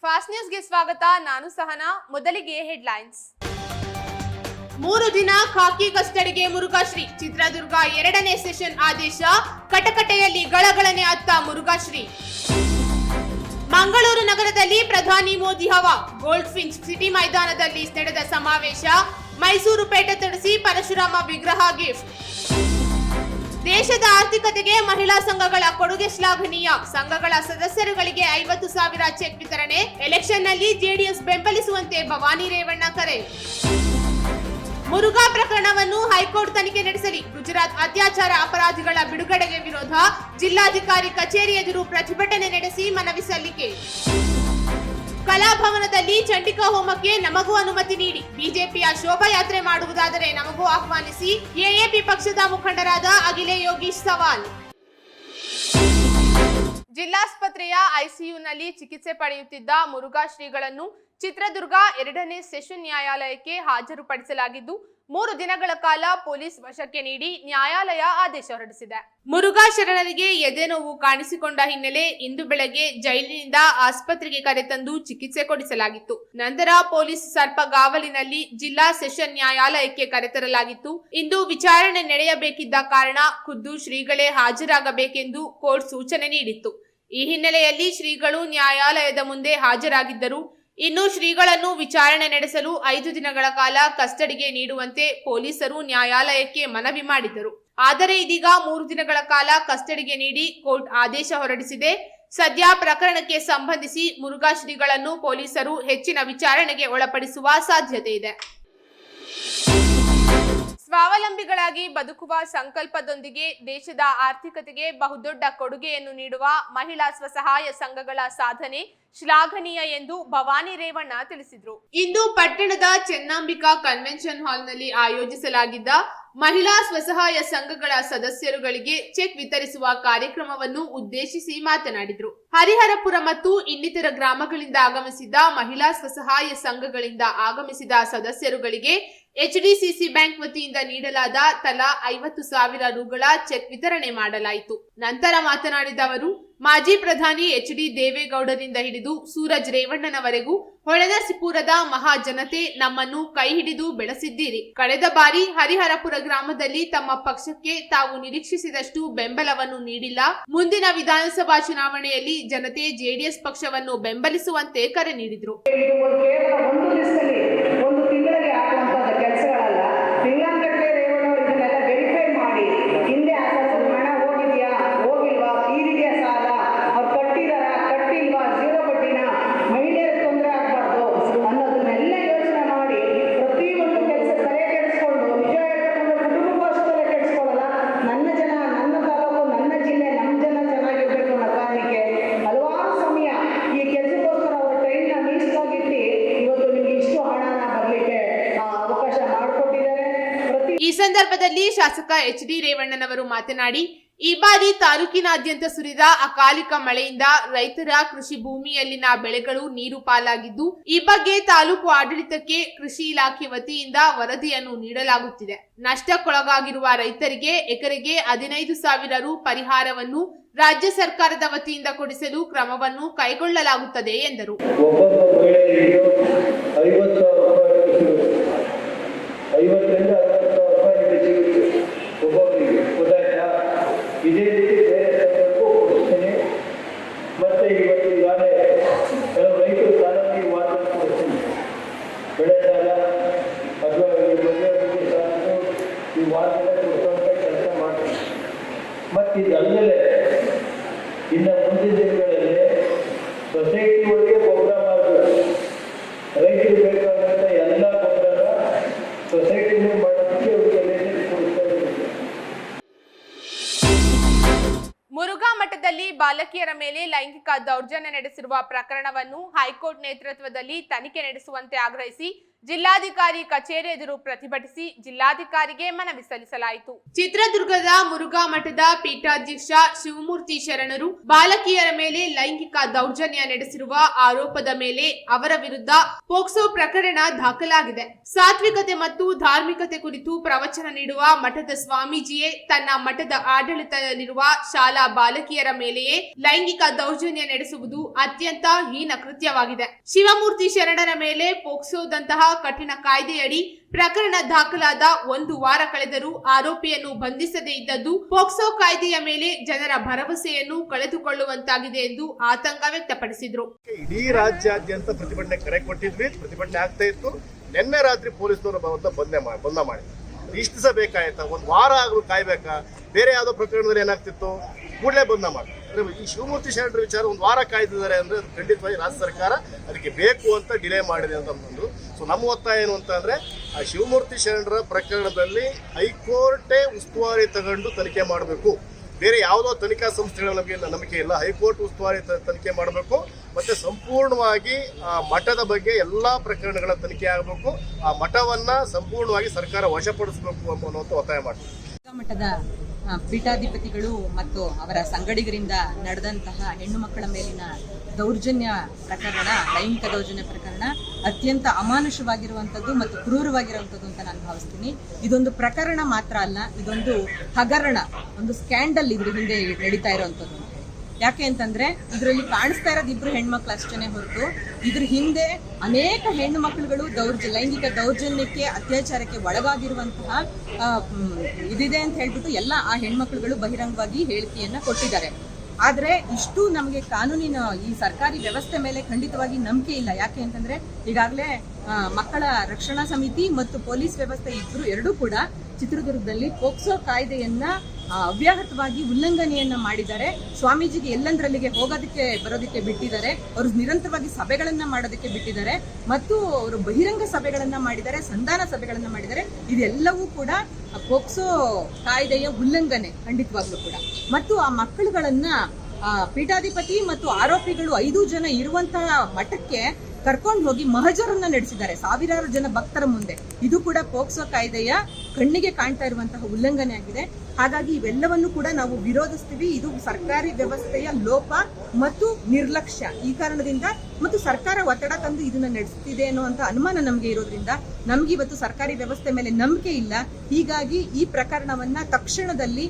Fast ನ್ಯೂಸ್ಗೆ ಸ್ವಾಗತ. ನಾನು ಸಹನಾ. ಮೊದಲಿಗೆ ಹೆಡ್ಲೈನ್ಸ್. 3 ದಿನ ಖಾಕಿ ಕಸ್ಟಡಿಗೆ ಮುರುಘಾಶ್ರೀ. ಚಿತ್ರದುರ್ಗ 2ನೇ ಸೆಷನ್ ಆದೇಶ. ಕಟಕಟೆಯಲ್ಲಿ ಗಳಗಳನೆ ಅತ್ತ ಮುರುಘಾಶ್ರೀ. ಮಂಗಳೂರು ನಗರದಲ್ಲಿ ಪ್ರಧಾನಿ ಮೋದಿ ಹವಾ. ಗೋಲ್ಡ್ ಫಿಂಚ್ ಸಿಟಿ ಮೈದಾನದಲ್ಲಿ ನಡೆದ ಸಮಾವೇಶ. ಮೈಸೂರು ಪೇಟೆ ತಡಿಸಿ ಪರಶುರಾಮ ವಿಗ್ರಹ ಗಿಫ್ಟ್. ದೇಶದ ಆರ್ಥಿಕತೆಗೆ ಮಹಿಳಾ ಸಂಘಗಳ ಕೊಡುಗೆ ಶ್ಲಾಘನೀಯ. ಸಂಘಗಳ ಸದಸ್ಯರುಗಳಿಗೆ 50,000 ಚೆಕ್ ವಿತರಣೆ. ಎಲೆಕ್ಷನ್ನಲ್ಲಿ ಜೆಡಿಎಸ್ ಬೆಂಬಲಿಸುವಂತೆ ಭವಾನಿ ರೇವಣ್ಣ ಕರೆ. ಮುರುಘಾ ಪ್ರಕರಣವನ್ನು ಹೈಕೋರ್ಟ್ ತನಿಖೆ ನಡೆಸಲಿ. ಗುಜರಾತ್ ಅತ್ಯಾಚಾರ ಅಪರಾಧಿಗಳ ಬಿಡುಗಡೆಗೆ ವಿರೋಧ. ಜಿಲ್ಲಾಧಿಕಾರಿ ಕಚೇರಿ ಎದುರು ಪ್ರತಿಭಟನೆ ನಡೆಸಿ ಮನವಿ ಸಲ್ಲಿಕೆ. ಕಲಾಭವನದಲ್ಲಿ ಚಂಡಿಕಾ ಹೋಮಕ್ಕೆ ನಮಗೂ ಅನುಮತಿ ನೀಡಿ. ಬಿಜೆಪಿಯ ಶೋಭಾಯಾತ್ರೆ ಮಾಡುವುದಾದರೆ ನಮಗೂ ಆಹ್ವಾನಿಸಿ. ಎಎಪಿ ಪಕ್ಷದ ಮುಖಂಡರಾದ ಅಖಿಲೆ ಯೋಗೀಶ್ ಸವಾಲ್. ಜಿಲ್ಲಾಸ್ಪತ್ರೆಯ ಐಸಿಯುನಲ್ಲಿ ಚಿಕಿತ್ಸೆ ಪಡೆಯುತ್ತಿದ್ದ ಮುರುಘಾ ಶ್ರೀಗಳನ್ನು ಚಿತ್ರದುರ್ಗ 2ನೇ ಸೆಷನ್ ನ್ಯಾಯಾಲಯಕ್ಕೆ ಹಾಜರುಪಡಿಸಲಾಗಿದ್ದು 3 ದಿನಗಳ ಕಾಲ ಪೊಲೀಸ್ ವಶಕ್ಕೆ ನೀಡಿ ನ್ಯಾಯಾಲಯ ಆದೇಶ ಹೊರಡಿಸಿದೆ. ಮುರುಘಾ ಶರಣರಿಗೆ ಎದೆನೋವು ಕಾಣಿಸಿಕೊಂಡ ಹಿನ್ನೆಲೆ ಇಂದು ಬೆಳಗ್ಗೆ ಜೈಲಿನಿಂದ ಆಸ್ಪತ್ರೆಗೆ ಕರೆತಂದು ಚಿಕಿತ್ಸೆ ಕೊಡಿಸಲಾಗಿತ್ತು. ನಂತರ ಪೊಲೀಸ್ ಸರ್ಪಗಾವಲಿನಲ್ಲಿ ಜಿಲ್ಲಾ ಸೆಷನ್ ನ್ಯಾಯಾಲಯಕ್ಕೆ ಕರೆತರಲಾಗಿತ್ತು. ಇಂದು ವಿಚಾರಣೆ ನಡೆಯಬೇಕಿದ್ದ ಕಾರಣ ಖುದ್ದು ಶ್ರೀಗಳೇ ಹಾಜರಾಗಬೇಕೆಂದು ಕೋರ್ಟ್ ಸೂಚನೆ ನೀಡಿತ್ತು. ಈ ಹಿನ್ನೆಲೆಯಲ್ಲಿ ಶ್ರೀಗಳು ನ್ಯಾಯಾಲಯದ ಮುಂದೆ ಹಾಜರಾಗಿದ್ದರು. ಇನ್ನು ಶ್ರೀಗಳನ್ನು ವಿಚಾರಣೆ ನಡೆಸಲು 5 ದಿನಗಳ ಕಾಲ ಕಸ್ಟಡಿಗೆ ನೀಡುವಂತೆ ಪೊಲೀಸರು ನ್ಯಾಯಾಲಯಕ್ಕೆ ಮನವಿ ಮಾಡಿದ್ದರು. ಆದರೆ ಇದೀಗ 3 ದಿನಗಳ ಕಾಲ ಕಸ್ಟಡಿಗೆ ನೀಡಿ ಕೋರ್ಟ್ ಆದೇಶ ಹೊರಡಿಸಿದೆ. ಸದ್ಯ ಪ್ರಕರಣಕ್ಕೆ ಸಂಬಂಧಿಸಿ ಮುರುಘಾ ಶ್ರೀಗಳನ್ನು ಪೊಲೀಸರು ಹೆಚ್ಚಿನ ವಿಚಾರಣೆಗೆ ಒಳಪಡಿಸುವ ಸಾಧ್ಯತೆ ಇದೆ. ಸ್ವಾವಲಂಬಿಗಳಾಗಿ ಬದುಕುವ ಸಂಕಲ್ಪದೊಂದಿಗೆ ದೇಶದ ಆರ್ಥಿಕತೆಗೆ ಬಹುದೊಡ್ಡ ಕೊಡುಗೆಯನ್ನು ನೀಡುವ ಮಹಿಳಾ ಸ್ವಸಹಾಯ ಸಂಘಗಳ ಸಾಧನೆ ಶ್ಲಾಘನೀಯ ಎಂದು ಭವಾನಿ ರೇವಣ್ಣ ತಿಳಿಸಿದರು. ಇಂದು ಪಟ್ಟಣದ ಚೆನ್ನಂಬಿಕಾ ಕನ್ವೆನ್ಷನ್ ಹಾಲ್ನಲ್ಲಿ ಆಯೋಜಿಸಲಾಗಿದ್ದ ಮಹಿಳಾ ಸ್ವಸಹಾಯ ಸಂಘಗಳ ಸದಸ್ಯರುಗಳಿಗೆ ಚೆಕ್ ವಿತರಿಸುವ ಕಾರ್ಯಕ್ರಮವನ್ನು ಉದ್ದೇಶಿಸಿ ಮಾತನಾಡಿದರು. ಹರಿಹರಪುರ ಮತ್ತು ಇನ್ನಿತರ ಗ್ರಾಮಗಳಿಂದ ಆಗಮಿಸಿದ್ದ ಮಹಿಳಾ ಸ್ವಸಹಾಯ ಸಂಘಗಳಿಂದ ಆಗಮಿಸಿದ ಸದಸ್ಯರುಗಳಿಗೆ ಎಚ್ಡಿಸಿಸಿ ಬ್ಯಾಂಕ್ ವತಿಯಿಂದ ನೀಡಲಾದ ತಲಾ 50,000 ರುಗಳ ಚೆಕ್ ವಿತರಣೆ ಮಾಡಲಾಯಿತು. ನಂತರ ಮಾತನಾಡಿದ ಅವರು, ಮಾಜಿ ಪ್ರಧಾನಿ ಎಚ್ಡಿ ದೇವೇಗೌಡರಿಂದ ಹಿಡಿದು ಸೂರಜ್ ರೇವಣ್ಣನವರೆಗೂ ಹೊಳೆನರಸೀಪುರದ ಮಹಾಜನತೆ ನಮ್ಮನ್ನು ಕೈ ಹಿಡಿದು ಬೆಳೆಸಿದ್ದೀರಿ. ಕಳೆದ ಬಾರಿ ಹರಿಹರಪುರ ಗ್ರಾಮದಲ್ಲಿ ತಮ್ಮ ಪಕ್ಷಕ್ಕೆ ತಾವು ನಿರೀಕ್ಷಿಸಿದಷ್ಟು ಬೆಂಬಲವನ್ನು ನೀಡಿಲ್ಲ. ಮುಂದಿನ ವಿಧಾನಸಭಾ ಚುನಾವಣೆಯಲ್ಲಿ ಜನತೆ ಜೆಡಿಎಸ್ ಪಕ್ಷವನ್ನು ಬೆಂಬಲಿಸುವಂತೆ ಕರೆ ನೀಡಿದರು. ಈ ಸಂದರ್ಭದಲ್ಲಿ ಶಾಸಕ ಎಚ್ಡಿ ರೇವಣ್ಣನವರು ಮಾತನಾಡಿ, ಈ ಬಾರಿ ತಾಲೂಕಿನಾದ್ಯಂತ ಸುರಿದ ಅಕಾಲಿಕ ಮಳೆಯಿಂದ ರೈತರ ಕೃಷಿ ಭೂಮಿಯಲ್ಲಿನ ಬೆಳೆಗಳು ನೀರು ಪಾಲಾಗಿದ್ದು, ಈ ಬಗ್ಗೆ ತಾಲೂಕು ಆಡಳಿತಕ್ಕೆ ಕೃಷಿ ಇಲಾಖೆ ವತಿಯಿಂದ ವರದಿಯನ್ನು ನೀಡಲಾಗುತ್ತಿದೆ. ನಷ್ಟಕ್ಕೊಳಗಾಗಿರುವ ರೈತರಿಗೆ ಎಕರೆಗೆ 15,000 ರು ಪರಿಹಾರವನ್ನು ರಾಜ್ಯ ಸರ್ಕಾರದ ವತಿಯಿಂದ ಕೊಡಿಸಲು ಕ್ರಮವನ್ನು ಕೈಗೊಳ್ಳಲಾಗುತ್ತದೆ ಎಂದರು. ಇದೇ ರೀತಿ ಬೇರೆ ರೈತರಿಗೂ ಕೊಡಿಸ್ತೀನಿ. ಮತ್ತೆ ಇವತ್ತು ಈಗಾಗಲೇ ಕೆಲವು ರೈತರು ಸಾಲಕ್ಕೆ ಈ ವಾರದಲ್ಲಿ ಕೊಡಿಸ್ತೀನಿ. ಬೆಳೆ ಸಾಲ ಅಥವಾ ಈ ಮದುವೆ ಸಾಲನ್ನು ಈ ವಾರದಲ್ಲೇ ಕೊಡಿಸುವಂಥ ಕೆಲಸ ಮಾಡ್ತೀನಿ. ಮತ್ತು ಇದಲ್ಲದೆ ಇನ್ನು ಮುಂದಿನ ದಿನಗಳಲ್ಲಿ ಸೊಸೈಟಿ ಒಳಗೆ ಗೊಬ್ಬರ ಮಾಡಬೇಕು. ರೈತರು ಬೇಕಾದಂಥ ಎಲ್ಲ ಗೊಬ್ಬರ ಸೊಸೈಟಿನೇ ಮಾಡೋದಕ್ಕೆ ಅವರಿಗೆ ಕೊಡಿಸ್ತಾ ಇದ್ದೀವಿ. ಮುರುಘಾ ಮಠದಲ್ಲಿ ಬಾಲಕಿಯರ ಮೇಲೆ ಲೈಂಗಿಕ ದೌರ್ಜನ್ಯ ನಡೆಸಿರುವ ಪ್ರಕರಣವನ್ನು ಹೈಕೋರ್ಟ್ ನೇತೃತ್ವದಲ್ಲಿ ತನಿಖೆ ನಡೆಸುವಂತೆ ಆಗ್ರಹಿಸಿ ಜಿಲ್ಲಾಧಿಕಾರಿ ಕಚೇರಿ ಎದುರು ಪ್ರತಿಭಟಿಸಿ ಜಿಲ್ಲಾಧಿಕಾರಿಗೆ ಮನವಿ ಸಲ್ಲಿಸಲಾಯಿತು. ಚಿತ್ರದುರ್ಗದ ಮುರುಘಾ ಮಠದ ಪೀಠಾಧ್ಯಕ್ಷ ಶಿವಮೂರ್ತಿ ಶರಣರು ಬಾಲಕಿಯರ ಮೇಲೆ ಲೈಂಗಿಕ ದೌರ್ಜನ್ಯ ನಡೆಸಿರುವ ಆರೋಪದ ಮೇಲೆ ಅವರ ವಿರುದ್ಧ ಪೋಕ್ಸೋ ಪ್ರಕರಣ ದಾಖಲಾಗಿದೆ. ಸಾತ್ವಿಕತೆ ಮತ್ತು ಧಾರ್ಮಿಕತೆ ಕುರಿತು ಪ್ರವಚನ ನೀಡುವ ಮಠದ ಸ್ವಾಮೀಜಿಯೇ ತನ್ನ ಮಠದ ಆಡಳಿತದಲ್ಲಿರುವ ಶಾಲಾ ಬಾಲಕಿಯರ ಮೇಲೆಯೇ ಲೈಂಗಿಕ ದೌರ್ಜನ್ಯ ನಡೆಸುವುದು ಅತ್ಯಂತ ಹೀನ ಕೃತ್ಯವಾಗಿದೆ. ಶಿವಮೂರ್ತಿ ಶರಣರ ಮೇಲೆ ಪೋಕ್ಸೋದಂತಹ ಕಠಿಣ ಕಾಯ್ದೆಯಡಿ ಪ್ರಕರಣ ದಾಖಲಾದ 1 ವಾರ ಕಳೆದರೂ ಆರೋಪಿಯನ್ನು ಬಂಧಿಸದೇ ಇದ್ದದ್ದು ಪೋಕ್ಸೋ ಕಾಯ್ದೆಯ ಮೇಲೆ ಜನರ ಭರವಸೆಯನ್ನು ಕಳೆದುಕೊಳ್ಳುವಂತಾಗಿದೆ ಎಂದು ಆತಂಕ ವ್ಯಕ್ತಪಡಿಸಿದರು. ಇಡೀ ರಾಜ್ಯಾದ್ಯಂತ ಪ್ರತಿಭಟನೆ ಕರೆ ಕೊಟ್ಟಿದ್ವಿ, ಪ್ರತಿಭಟನೆ ಆಗ್ತಾ ಇತ್ತು. ನಿನ್ನೆ ರಾತ್ರಿ ಪೊಲೀಸರು ಬಂದ ಮಾಡಿ ಇಷ್ಟು ದಿವಸ ಬೇಕಾಯ್ತಾ? 1 ವಾರ ಆಗಲು ಕಾಯ್ಬೇಕಾ? ಬೇರೆ ಯಾವುದೋ ಪ್ರಕರಣದಲ್ಲಿ ಏನಾಗ್ತಿತ್ತು ಕೂಡಲೇ ಬಂದ ಮಾಡಿ. ಈ ಶಿವಮೂರ್ತಿ ಶರಣರ ವಿಚಾರ 1 ವಾರ ಕಾಯ್ದಿದ್ದಾರೆ ಅಂದ್ರೆ ಖಂಡಿತವಾಗಿ ರಾಜ್ಯ ಸರ್ಕಾರ ಅದಕ್ಕೆ ಬೇಕು ಅಂತ ಡಿಲೇ ಮಾಡಿದೆ ಅಂತ ಒಂದು. ಸೊ ನಮ್ಮ ಒತ್ತಾಯ ಏನು ಅಂತ ಅಂದ್ರೆ ಆ ಶಿವಮೂರ್ತಿ ಶರಣರ ಪ್ರಕರಣದಲ್ಲಿ ಹೈಕೋರ್ಟೇ ಉಸ್ತುವಾರಿ ತಗೊಂಡು ತನಿಖೆ ಮಾಡಬೇಕು. ಬೇರೆ ಯಾವುದೋ ತನಿಖಾ ಸಂಸ್ಥೆಗಳ ನಮಗೆ ನಂಬಿಕೆ ಇಲ್ಲ. ಹೈಕೋರ್ಟ್ ಉಸ್ತುವಾರಿ ತನಿಖೆ ಮಾಡಬೇಕು. ಮತ್ತೆ ಸಂಪೂರ್ಣವಾಗಿ ಆ ಮಠದ ಬಗ್ಗೆ ಎಲ್ಲಾ ಪ್ರಕರಣಗಳ ತನಿಖೆ ಆಗಬೇಕು. ಆ ಮಠವನ್ನ ಸಂಪೂರ್ಣವಾಗಿ ಸರ್ಕಾರ ವಶಪಡಿಸಬೇಕು ಅನ್ನುವಂಥ ಒತ್ತಾಯ ಮಾಡ್ತೀವಿ. ಮಠದ ಪೀಠಾಧಿಪತಿಗಳು ಮತ್ತು ಅವರ ಸಂಗಡಿಗರಿಂದ ನಡೆದಂತಹ ಹೆಣ್ಣು ಮಕ್ಕಳ ಮೇಲಿನ ದೌರ್ಜನ್ಯ ಪ್ರಕರಣ, ಲೈಂಗಿಕ ದೌರ್ಜನ್ಯ ಪ್ರಕರಣ ಅತ್ಯಂತ ಅಮಾನುಷವಾಗಿರುವಂಥದ್ದು ಮತ್ತು ಕ್ರೂರವಾಗಿರುವಂಥದ್ದು ಅಂತ ನಾನು ಭಾವಿಸ್ತೀನಿ. ಇದೊಂದು ಪ್ರಕರಣ ಮಾತ್ರ ಅಲ್ಲ, ಇದೊಂದು ಹಗರಣ, ಒಂದು ಸ್ಕ್ಯಾಂಡಲ್ ಇದ್ರ ಹಿಂದೆ ನಡೀತಾ ಇರುವಂಥದ್ದು. ಯಾಕೆ ಅಂತಂದ್ರೆ ಇದರಲ್ಲಿ ಕಾಣಿಸ್ತಾ ಇರೋದು 2 ಹೆಣ್ಮಕ್ಳು ಅಷ್ಟೇ ಹೊರತು ಇದ್ರ ಹಿಂದೆ ಅನೇಕ ಹೆಣ್ಣು ಮಕ್ಕಳುಗಳು ಲೈಂಗಿಕ ದೌರ್ಜನ್ಯಕ್ಕೆ, ಅತ್ಯಾಚಾರಕ್ಕೆ ಒಳಗಾಗಿರುವಂತಹ ಇದಿದೆ ಅಂತ ಹೇಳ್ಬಿಟ್ಟು ಎಲ್ಲ ಆ ಹೆಣ್ಮಕ್ಳುಗಳು ಬಹಿರಂಗವಾಗಿ ಹೇಳಿಕೆಯನ್ನ ಕೊಟ್ಟಿದ್ದಾರೆ. ಆದ್ರೆ ಇಷ್ಟು ನಮಗೆ ಕಾನೂನಿನ ಈ ಸರ್ಕಾರಿ ವ್ಯವಸ್ಥೆ ಮೇಲೆ ಖಂಡಿತವಾಗಿ ನಂಬಿಕೆ ಇಲ್ಲ. ಯಾಕೆ ಅಂತಂದ್ರೆ ಈಗಾಗಲೇ ಮಕ್ಕಳ ರಕ್ಷಣಾ ಸಮಿತಿ ಮತ್ತು ಪೊಲೀಸ್ ವ್ಯವಸ್ಥೆ ಎರಡೂ ಕೂಡ ಚಿತ್ರದುರ್ಗದಲ್ಲಿ ಪೋಕ್ಸೋ ಕಾಯ್ದೆಯನ್ನ ಅವ್ಯಾಹತವಾಗಿ ಉಲ್ಲಂಘನೆಯನ್ನ ಮಾಡಿದ್ದಾರೆ. ಸ್ವಾಮೀಜಿಗೆ ಎಲ್ಲಂದ್ರಲ್ಲಿಗೆ ಬರೋದಕ್ಕೆ ಬಿಟ್ಟಿದ್ದಾರೆ. ಅವರು ನಿರಂತರವಾಗಿ ಸಭೆಗಳನ್ನ ಮಾಡೋದಕ್ಕೆ ಬಿಟ್ಟಿದ್ದಾರೆ ಮತ್ತು ಅವರು ಬಹಿರಂಗ ಸಭೆಗಳನ್ನ ಮಾಡಿದ್ದಾರೆ, ಸಂಧಾನ ಸಭೆಗಳನ್ನ ಮಾಡಿದ್ದಾರೆ. ಇದೆಲ್ಲವೂ ಕೂಡ ಪೋಕ್ಸೋ ಕಾಯ್ದೆಯ ಉಲ್ಲಂಘನೆ ಖಂಡಿತವಾಗ್ಲೂ ಕೂಡ. ಮತ್ತು ಆ ಮಕ್ಕಳುಗಳನ್ನ ಪೀಠಾಧಿಪತಿ ಮತ್ತು ಆರೋಪಿಗಳು 5 ಜನ ಇರುವಂತಹ ಮಠಕ್ಕೆ ಕರ್ಕೊಂಡು ಹೋಗಿ ಮಹಜರನ್ನ ನಡೆಸಿದ್ದಾರೆ ಸಾವಿರಾರು ಜನ ಭಕ್ತರ ಮುಂದೆ. ಇದು ಕೂಡ ಪೋಕ್ಸೋ ಕಾಯ್ದೆಯ ಕಣ್ಣಿಗೆ ಕಾಣ್ತಾ ಇರುವಂತಹ ಉಲ್ಲಂಘನೆ ಆಗಿದೆ. ಹಾಗಾಗಿ ಇವೆಲ್ಲವನ್ನು ಕೂಡ ನಾವು ವಿರೋಧಿಸ್ತೀವಿ. ಇದು ಸರ್ಕಾರಿ ವ್ಯವಸ್ಥೆಯ ಲೋಪ ಮತ್ತು ನಿರ್ಲಕ್ಷ್ಯ. ಈ ಕಾರಣದಿಂದ ಮತ್ತು ಸರ್ಕಾರ ಒತ್ತಡ ತಂದು ಇದನ್ನ ನಡೆಸ್ತಿದೆ ಅನ್ನುವಂತ ಅನುಮಾನ ನಮಗೆ ಇರೋದ್ರಿಂದ ನಮ್ಗೆ ಇವತ್ತು ಸರ್ಕಾರಿ ವ್ಯವಸ್ಥೆ ಮೇಲೆ ನಂಬಿಕೆ ಇಲ್ಲ. ಹೀಗಾಗಿ ಈ ಪ್ರಕರಣವನ್ನ ತಕ್ಷಣದಲ್ಲಿ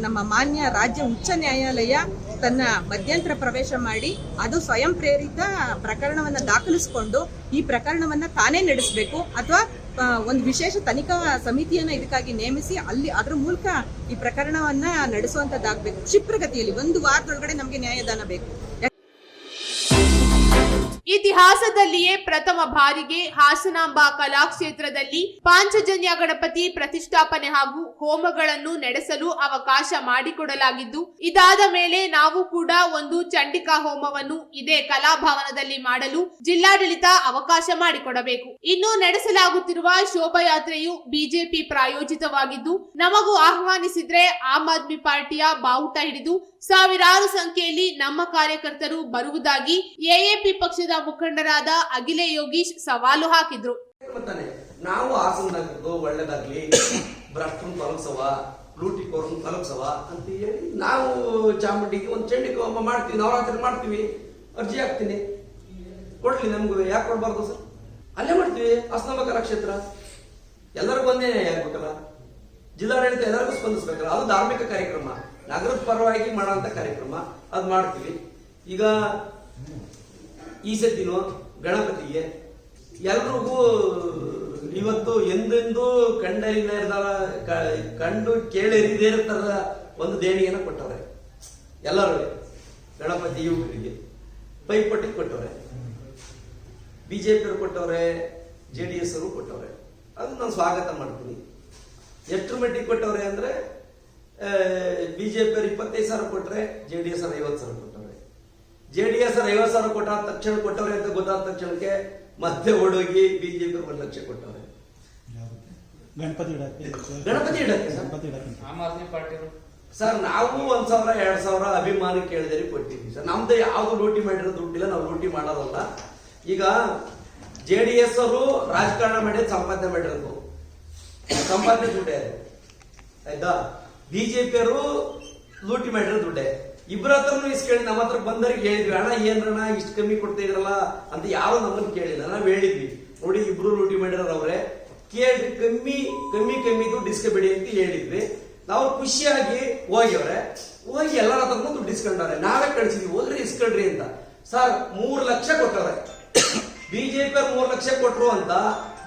ನಮ್ಮ ಮಾನ್ಯ ರಾಜ್ಯ ಉಚ್ಚ ನ್ಯಾಯಾಲಯ ತನ್ನ ಮಧ್ಯಂತರ ಪ್ರವೇಶ ಮಾಡಿ ಅದು ಸ್ವಯಂ ಪ್ರೇರಿತ ಪ್ರಕರಣವನ್ನ ದಾಖಲಿಸಿಕೊಂಡು ಈ ಪ್ರಕರಣವನ್ನ ತಾನೇ ನಡೆಸಬೇಕು ಅಥವಾ ಒಂದು ವಿಶೇಷ ತನಿಖಾ ಸಮಿತಿಯನ್ನ ಇದಕ್ಕಾಗಿ ನೇಮಿಸಿ ಅದರ ಮೂಲಕ ಈ ಪ್ರಕರಣವನ್ನ ನಡೆಸುವಂತದ್ದಾಗಬೇಕು. ಕ್ಷಿಪ್ರಗತಿಯಲ್ಲಿ 1 ವಾರದೊಳಗಡೆ ನಮಗೆ ನ್ಯಾಯದಾನ ಬೇಕು. ಇತಿಹಾಸದಲ್ಲಿಯೇ ಪ್ರಥಮ ಬಾರಿಗೆ ಹಾಸನಾಂಬ ಕಲಾಕ್ಷೇತ್ರದಲ್ಲಿ ಪಾಂಚಜನ್ಯ ಗಣಪತಿ ಪ್ರತಿಷ್ಠಾಪನೆ ಹಾಗೂ ಹೋಮಗಳನ್ನು ನಡೆಸಲು ಅವಕಾಶ ಮಾಡಿಕೊಡಲಾಗಿದ್ದು, ಇದಾದ ಮೇಲೆ ನಾವು ಕೂಡ ಒಂದು ಚಂಡಿಕಾ ಹೋಮವನ್ನು ಇದೇ ಕಲಾಭವನದಲ್ಲಿ ಮಾಡಲು ಜಿಲ್ಲಾಡಳಿತ ಅವಕಾಶ ಮಾಡಿಕೊಡಬೇಕು. ಇನ್ನು ನಡೆಸಲಾಗುತ್ತಿರುವ ಶೋಭಾಯಾತ್ರೆಯು ಬಿಜೆಪಿ ಪ್ರಾಯೋಜಿತವಾಗಿದ್ದು, ನಮಗೂ ಆಹ್ವಾನಿಸಿದ್ರೆ ಆಮ್ ಆದ್ಮಿ ಪಾರ್ಟಿಯ ಬಾವುಟ ಹಿಡಿದು ಸಾವಿರಾರು ಸಂಖ್ಯೆಯಲ್ಲಿ ನಮ್ಮ ಕಾರ್ಯಕರ್ತರು ಬರುವುದಾಗಿ ಎಎಪಿ ಪಕ್ಷದ ಮುಖಂಡರಾದ ಅಖಿಲೆ ಯೋಗೀಶ್ ಸವಾಲು ಹಾಕಿದ್ರು. ನಾವು ಹಾಸನದಾಗದ್ದು ಒಳ್ಳೇದಾಗ್ಲಿ, ಭ್ರಷ್ಟರನ್ನು ತೊಲಗಿಸವ, ಲೂಟಿಕೋರನ್ನು ತೊಲಗಿಸವ ಅಂತ ಹೇಳಿ ನಾವು ಚಾಮುಂಡಿಗೆ ಒಂದು ಚಂಡಿಕಾ ಹೋಮ ಮಾಡ್ತೀವಿ, ನವರಾತ್ರಿ ಮಾಡ್ತೀವಿ. ಅರ್ಜಿ ಹಾಕ್ತೀನಿ, ಕೊಡ್ಲಿ ನಮ್ಗೂ, ಯಾಕೆ ಕೊಡ್ಬಾರ್ದು ಸರ್? ಅಲ್ಲೇ ಮಾಡ್ತೀವಿ. ಹಾಸನಾಂಬ ಕಲಾಕ್ಷೇತ್ರ ಎಲ್ಲರಿಗೂ ಒಂದೇ ಆಗ್ಬೇಕಲ್ಲ, ಜಿಲ್ಲಾಡಳಿತ ಎಲ್ಲರಿಗೂ ಸ್ಪಂದಿಸ್ಬೇಕಲ್ಲ. ಅದು ಧಾರ್ಮಿಕ ಕಾರ್ಯಕ್ರಮ, ನಗರದ ಪರವಾಗಿ ಮಾಡೋಂಥ ಕಾರ್ಯಕ್ರಮ, ಅದು ಮಾಡ್ತೀವಿ. ಈಗ ಈ ಸತಿನೂ ಗಣಪತಿಗೆ ಎಲ್ರಿಗೂ ಇವತ್ತು ಎಂದೆಂದೂ ಕಂಡು ಕೇಳಿರದೇ ಇರ್ತಾರ ಒಂದು ದೇಣಿಗೆನ ಕೊಟ್ಟವ್ರೆ. ಎಲ್ಲರೂ ಗಣಪತಿ ಯುವಕರಿಗೆ ಪೈಪೋಟಿ ಕೊಟ್ಟವ್ರೆ, ಬಿಜೆಪಿ ಕೊಟ್ಟವ್ರೆ, JDS ಅವರು ಕೊಟ್ಟವ್ರೆ. ಅದು ನಾನು ಸ್ವಾಗತ ಮಾಡ್ತೀನಿ. ಎಷ್ಟರ ಮಟ್ಟಿಗೆ ಕೊಟ್ಟವ್ರೆ ಅಂದ್ರೆ ಬಿಜೆಪಿ 25,000 ಕೊಟ್ರೆ, JDS 50,000 ಕೊಟ್ಟವ್ರೆ. JDS 50,000 ಕೊಟ್ಟಾದ ತಕ್ಷಣ ಕೊಟ್ಟವ್ರೆ ಅಂತ ಗೊತ್ತಾದ ತಕ್ಷಣಕ್ಕೆ ಮತ್ತೆ ಓಡೋಗಿ ಬಿಜೆಪಿ 1 ಲಕ್ಷ ಕೊಟ್ಟವ್ರೆ. ಗಣಪತಿ ಇಡಕ್ಕೆ ಆಮ್ ಆದ್ಮಿ ಪಾರ್ಟಿ ಸರ್ ನಾವು 1,000 2,000 ಅಭಿಮಾನ ಕೇಳಿದರೆ ಕೊಟ್ಟಿದ್ವಿ ಸರ್. ನಮ್ದು ಯಾವ್ದು ಲೂಟಿ ಮಾಡಿರೋ ದುಡ್ಡಿಲ್ಲ, ನಾವು ಲೂಟಿ ಮಾಡೋದಲ್ಲ. ಈಗ JDS ಅವರು ರಾಜಕಾರಣ ಮಾಡಿ ಸಂಪಾದನೆ ಮಾಡಿರೋದು, ಸಂಪಾದನೆ ದುಡ್ಡೇ ಅದು, ಆಯ್ತಾ. ಬಿಜೆಪಿ ಅವರು ಲೂಟಿ ಮಾಡಿರೋ ದುಡ್ಡೇ. ಇಬ್ಬರ ಹತ್ರನು ಇಸ್ಕೇಳಿ ನಮ್ಮ ಹತ್ರ ಬಂದವ್ರಿಗೆ ಹೇಳಿದ್ವಿ, ಅಣ್ಣ ಏನ್ರಣ್ಣ ಇಷ್ಟು ಕಮ್ಮಿ ಕೊಡ್ತಾ ಇದ್ರಲ್ಲ ಅಂತ ಯಾರು ನಮ್ಮನ್ನು ಕೇಳಿಲ್ಲ. ನಾವು ಹೇಳಿದ್ವಿ, ನೋಡಿ ಇಬ್ರು ಲೂಟಿ ಮಾಡಿರೋರು ಅವ್ರೆ, ಕೇಳ್ರಿ ಕಮ್ಮಿ ಕಮ್ಮಿ ಕಮ್ಮಿ ದುಡ್ಡು ಇಸ್ಕೊಬೇಡಿ ಅಂತ ಹೇಳಿದ್ವಿ. ನಾವು ಖುಷಿಯಾಗಿ ಹೋಗ್ಯವ್ರೆ, ಹೋಗಿ ಎಲ್ಲರ ಹತ್ರನೂ ದುಡ್ಡು ಇಸ್ಕೊಂಡವ್ರೆ. ನಾವೇ ಕಳಿಸಿದ್ವಿ, ಹೋಗ್ರಿ ಇಸ್ಕೊಳ್ರಿ ಅಂತ. ಸರ್ 3 ಲಕ್ಷ ಕೊಟ್ಟವ್ರೆ. ಬಿಜೆಪಿ ಅವ್ರು 3 ಲಕ್ಷ ಕೊಟ್ರು ಅಂತ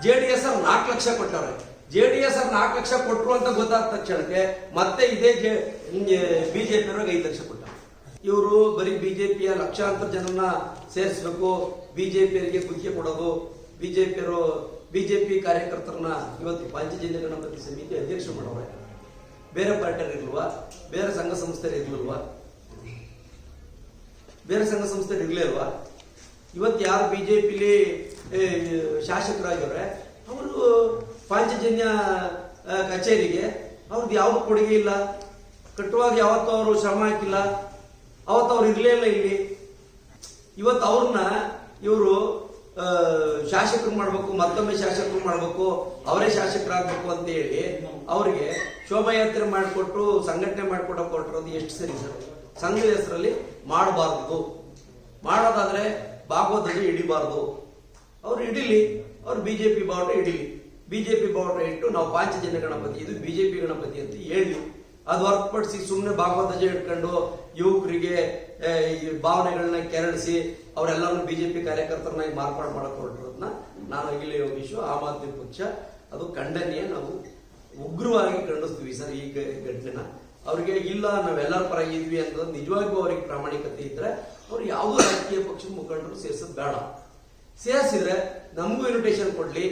JDS ಅವ್ರು 4 ಲಕ್ಷ ಕೊಟ್ಟವ್ರೆ. JDS ಅವ್ರು 4 ಲಕ್ಷ ಕೊಟ್ರು ಅಂತ ಗೊತ್ತಾದ ತಕ್ಷಣಕ್ಕೆ ಮತ್ತೆ ಇದೇ ಬಿಜೆಪಿ ಅವ್ರಿಗೆ 5 ಲಕ್ಷ ಕೊಟ್ಟ. ಇವರು ಬರೀ ಬಿಜೆಪಿಯ ಲಕ್ಷಾಂತರ ಜನನ ಸೇರಿಸಬೇಕು, ಬಿಜೆಪಿಯವರಿಗೆ ಗುತ್ತಿಗೆ ಕೊಡೋದು, ಬಿಜೆಪಿ ಕಾರ್ಯಕರ್ತರನ್ನ ಇವತ್ತು ಪಂಚಜನ್ಯ ಗಣಪತಿ ಸಮಿತಿ ಅಧ್ಯಕ್ಷ ಮಾಡೋರೆ. ಬೇರೆ ಪಾರ್ಟಿಯರ್ ಇರ್ಲಿಲ್ವಾ? ಬೇರೆ ಸಂಘ ಸಂಸ್ಥೆ ಇರ್ಲಿಲ್ವಾ? ಬೇರೆ ಸಂಘ ಸಂಸ್ಥೆ ಇರ್ಲಿಲ್ವಾ? ಇವತ್ತು ಯಾರು ಬಿಜೆಪಿಲಿ ಶಾಸಕರಾಗಿವ್ರೆ ಅವರು ಪಾಂಚಜನ್ಯ ಕಚೇರಿಗೆ ಅವ್ರದ್ದು ಯಾವ್ದು ಕೊಡುಗೆ ಇಲ್ಲ, ಕಟ್ಟುವಾಗ ಯಾವತ್ತೂ ಅವರು ಶ್ರಮ ಹಾಕಿಲ್ಲ, ಅವತ್ತು ಅವ್ರು ಇರ್ಲೇ ಇಲ್ಲ ಇಲ್ಲಿ. ಇವತ್ತು ಅವ್ರನ್ನ ಇವರು ಶಾಸಕರು ಮಾಡ್ಬೇಕು, ಮತ್ತೊಮ್ಮೆ ಶಾಸಕರು ಮಾಡ್ಬೇಕು, ಅವರೇ ಶಾಸಕರಾಗಬೇಕು ಅಂತ ಹೇಳಿ ಅವರಿಗೆ ಶೋಭಾಯಾತ್ರೆ ಮಾಡಿಕೊಟ್ಟು ಸಂಘಟನೆ ಮಾಡಿಕೊಟ್ಟಿರೋದು ಎಷ್ಟು ಸರಿ ಸರ್? ಸಂಘದ ಹೆಸರಲ್ಲಿ ಮಾಡಬಾರ್ದು, ಮಾಡೋದಾದ್ರೆ ಭಾಗವತದ ಹಿಡಿಬಾರ್ದು. ಅವ್ರು ಹಿಡಿಲಿ, ಅವ್ರು ಬಿಜೆಪಿ ಬಾವುಟ ಹಿಡಿಲಿ, ಬಿಜೆಪಿ ಬಾವುಟ ಇಟ್ಟು ನಾವು ಪಾಂಚಜನ್ಯ ಗಣಪತಿ ಇದು ಬಿಜೆಪಿ ಗಣಪತಿ ಅಂತ ಹೇಳಿ ಅದು ಹೊರತುಪಡಿಸಿ ಸುಮ್ಮನೆ ಭಾಗವತಜ ಇಟ್ಕೊಂಡು ಯುವಕರಿಗೆ ಭಾವನೆಗಳನ್ನ ಕೆರಳಿಸಿ ಅವರೆಲ್ಲರೂ ಬಿಜೆಪಿ ಕಾರ್ಯಕರ್ತರನ್ನಾಗಿ ಮಾರ್ಪಾಡು ಮಾಡಕ್ ಹೊರಟಿರೋದನ್ನ ನಾನು ಅಖಿಲ ಯೋಗೇಶು ಆಮ್ ಆದ್ಮಿ ಪಕ್ಷ ಅದು ಖಂಡನೀಯ, ನಾವು ಉಗ್ರವಾಗಿ ಖಂಡಿಸ್ತೀವಿ ಸರ್ ಈ ಘಟನೆನ. ಅವ್ರಿಗೆ ಇಲ್ಲ ನಾವೆಲ್ಲರ ಪರ ಇದ್ವಿ ಅನ್ನೋದು ನಿಜವಾಗಿಯೂ ಅವ್ರಿಗೆ ಪ್ರಾಮಾಣಿಕತೆ ಇದ್ರೆ ಅವ್ರು ಯಾವುದೋ ರಾಜಕೀಯ ಪಕ್ಷದ ಮುಖಂಡರು ಸೇರ್ಸೋದು ಬೇಡ. ಸೇರಿಸಿದ್ರೆ ನಮಗೂ ಇನ್ವಿಟೇಷನ್ ಕೊಡ್ಲಿ,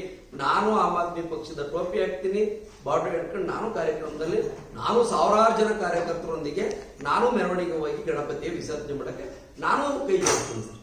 ನಾನು ಆಮ್ ಆದ್ಮಿ ಪಕ್ಷದ ಟೋಪಿ ಹಾಕ್ತೀನಿ, ಬಾರ್ಡರ್ ಹಿಡ್ಕೊಂಡು ನಾನು ಕಾರ್ಯಕ್ರಮದಲ್ಲಿ ನಾನು ಸಾವಿರಾರು ಜನ ಕಾರ್ಯಕರ್ತರೊಂದಿಗೆ ನಾನು ಮೆರವಣಿಗೆ ಹೋಗಿ ಗಣಪತಿಯ ವಿಸರ್ಜನೆ ಮಾಡಕ್ಕೆ ನಾನು ಕೈ ಜೋಡಿಸ್ತೀನಿ ಸರ್.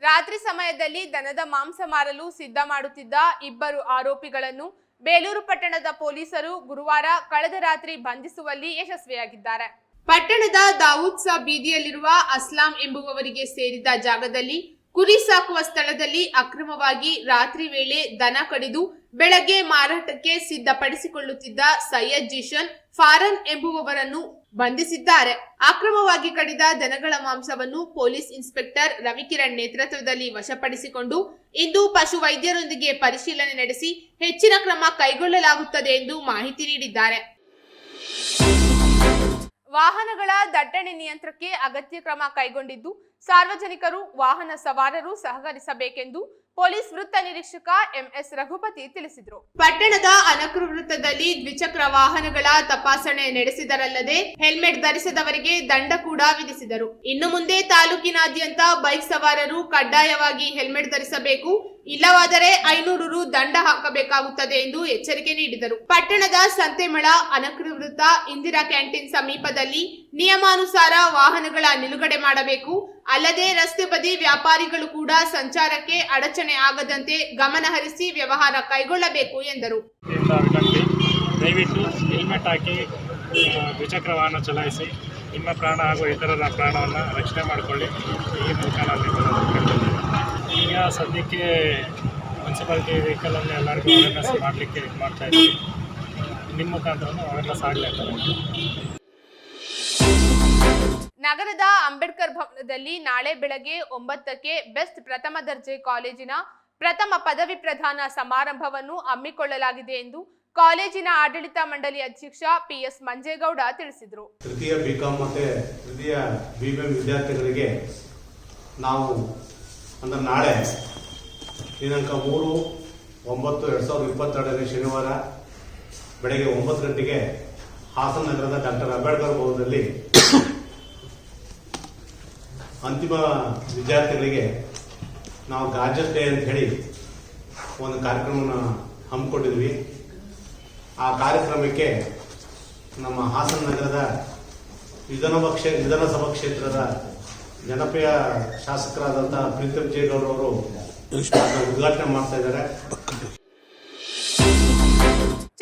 ರಾತ್ರಿ ಸಮಯದಲ್ಲಿ ದನದ ಮಾಂಸ ಮಾರಲು ಸಿದ್ಧ ಮಾಡುತ್ತಿದ್ದ 2 ಆರೋಪಿಗಳನ್ನು ಬೇಲೂರು ಪಟ್ಟಣದ ಪೊಲೀಸರು ಗುರುವಾರ ಕಳೆದ ರಾತ್ರಿ ಬಂಧಿಸುವಲ್ಲಿ ಯಶಸ್ವಿಯಾಗಿದ್ದಾರೆ. ಪಟ್ಟಣದ ದಾವೂದ್ ಸಾ ಬೀದಿಯಲ್ಲಿರುವ ಅಸ್ಲಾಂ ಎಂಬುವವರಿಗೆ ಸೇರಿದ ಜಾಗದಲ್ಲಿ ಕುರಿ ಸಾಕುವ ಸ್ಥಳದಲ್ಲಿ ಅಕ್ರಮವಾಗಿ ರಾತ್ರಿ ವೇಳೆ ದನ ಕಡಿದು ಬೆಳಗ್ಗೆ ಮಾರಾಟಕ್ಕೆ ಸಿದ್ಧಪಡಿಸಿಕೊಳ್ಳುತ್ತಿದ್ದ ಸೈಯದ್ ಜಿಷನ್ ಫಾರನ್ ಎಂಬುವವರನ್ನು ಬಂಧಿಸಿದ್ದಾರೆ. ಅಕ್ರಮವಾಗಿ ಕಡಿದ ದನಗಳ ಮಾಂಸವನ್ನು ಪೊಲೀಸ್ ಇನ್ಸ್ಪೆಕ್ಟರ್ ರವಿಕಿರಣ್ ನೇತೃತ್ವದಲ್ಲಿ ವಶಪಡಿಸಿಕೊಂಡು ಇಂದು ಪಶು ವೈದ್ಯರೊಂದಿಗೆ ಪರಿಶೀಲನೆ ನಡೆಸಿ ಹೆಚ್ಚಿನ ಕ್ರಮ ಕೈಗೊಳ್ಳಲಾಗುತ್ತದೆ ಎಂದು ಮಾಹಿತಿ ನೀಡಿದ್ದಾರೆ. ವಾಹನಗಳ ದಟ್ಟಣೆ ನಿಯಂತ್ರಣಕ್ಕೆ ಅಗತ್ಯ ಕ್ರಮ ಕೈಗೊಂಡಿದ್ದು ಸಾರ್ವಜನಿಕರು ವಾಹನ ಸವಾರರು ಸಹಕರಿಸಬೇಕೆಂದು ಪೊಲೀಸ್ ವೃತ್ತ ನಿರೀಕ್ಷಕ ಎಂಎಸ್ ರಘುಪತಿ ತಿಳಿಸಿದರು. ಪಟ್ಟಣದ ಅನಕೃ ವೃತ್ತದಲ್ಲಿ ದ್ವಿಚಕ್ರ ವಾಹನಗಳ ತಪಾಸಣೆ ನಡೆಸಿದರಲ್ಲದೆ ಹೆಲ್ಮೆಟ್ ಧರಿಸದವರಿಗೆ ದಂಡ ಕೂಡ ವಿಧಿಸಿದರು. ಇನ್ನು ಮುಂದೆ ತಾಲೂಕಿನಾದ್ಯಂತ ಬೈಕ್ ಸವಾರರು ಕಡ್ಡಾಯವಾಗಿ ಹೆಲ್ಮೆಟ್ ಧರಿಸಬೇಕು, ಇಲ್ಲವಾದರೆ 500 ರು ದಂಡ ಹಾಕಬೇಕಾಗುತ್ತದೆ ಎಂದು ಎಚ್ಚರಿಕೆ ನೀಡಿದರು. ಪಟ್ಟಣದ ಸಂತೆಮಳ ಅನಕೃ ವೃತ್ತ ಇಂದಿರಾ ಕ್ಯಾಂಟೀನ್ ಸಮೀಪದಲ್ಲಿ ನಿಯಮಾನುಸಾರ ವಾಹನಗಳ ನಿಲುಗಡೆ ಮಾಡಬೇಕು, ಅಲ್ಲದೆ ರಸ್ತೆ ಬದಿ ವ್ಯಾಪಾರಿಗಳು ಕೂಡ ಸಂಚಾರಕ್ಕೆ ಅಡಚಣೆ ಆಗದಂತೆ ಗಮನ ಹರಿಸಿ ವ್ಯವಹಾರ ಕೈಗೊಳ್ಳಬೇಕು ಎಂದರು. ದಯವಿಟ್ಟು ಹೆಲ್ಮೆಟ್ ಹಾಕಿ ದ್ವಿಚಕ್ರ ವಾಹನ ಚಲಾಯಿಸಿ ನಿಮ್ಮ ಪ್ರಾಣ ಹಾಗೂ ಇತರರ ಪ್ರಾಣವನ್ನು ರಕ್ಷಣೆ ಮಾಡಿಕೊಳ್ಳಿ. ಈ ಮೂಲಕ ನಾನು ಈಗ ಸದ್ಯಕ್ಕೆ ಮುನ್ಸಿಪಾಲಿಟಿ ವೆಹಿಕಲನ್ನು ಎಲ್ಲರಿಗೂ ಅವೇರ್ನೆಸ್ ಮಾಡಲಿಕ್ಕೆ ಮಾಡ್ತಾ ಇದ್ದೀವಿ. ನಿಮ್ಮ ಮುಖಾಂತರ ಅವೇರ್ನೆಸ್ ಆಗಲೇಬೇಕು. ನಗರದ ಅಂಬೇಡ್ಕರ್ ಭವನದಲ್ಲಿ ನಾಳೆ ಬೆಳಗ್ಗೆ 9ಕ್ಕೆ ಬೆಸ್ಟ್ ಪ್ರಥಮ ದರ್ಜೆ ಕಾಲೇಜಿನ ಪ್ರಥಮ ಪದವಿ ಪ್ರದಾನ ಸಮಾರಂಭವನ್ನು ಹಮ್ಮಿಕೊಳ್ಳಲಾಗಿದೆ ಎಂದು ಕಾಲೇಜಿನ ಆಡಳಿತ ಮಂಡಳಿ ಅಧ್ಯಕ್ಷ PS ಮಂಜೇಗೌಡ ತಿಳಿಸಿದರು. ತೃತೀಯ ಬಿಕಾಂ ಮತ್ತು ತೃತೀಯ BBM ವಿದ್ಯಾರ್ಥಿಗಳಿಗೆ ನಾವು ಅಂದರೆ ನಾಳೆ ದಿನಾಂಕ 3/9/2022 ಶನಿವಾರ ಬೆಳಗ್ಗೆ 9 ಗಂಟೆಗೆ ಹಾಸನ ನಗರದ ಡಾಕ್ಟರ್ ಅಂಬೇಡ್ಕರ್ ಭವನದಲ್ಲಿ ಅಂತಿಮ ವಿದ್ಯಾರ್ಥಿಗಳಿಗೆ ನಾವು ಗಾಜಸ್ ಡೇ ಅಂತ ಹೇಳಿ ಒಂದು ಕಾರ್ಯಕ್ರಮವನ್ನು ಹಮ್ಮಿಕೊಂಡಿದ್ವಿ. ಆ ಕಾರ್ಯಕ್ರಮಕ್ಕೆ ನಮ್ಮ ಹಾಸನ ನಗರದ ವಿಧಾನಸಭಾ ಕ್ಷೇತ್ರದ ಜನಪ್ರಿಯ ಶಾಸಕರಾದಂಥ ಪ್ರೀತಮ್ ಜೇಗೌಡರವರು ಉದ್ಘಾಟನೆ ಮಾಡ್ತಾ ಇದ್ದಾರೆ.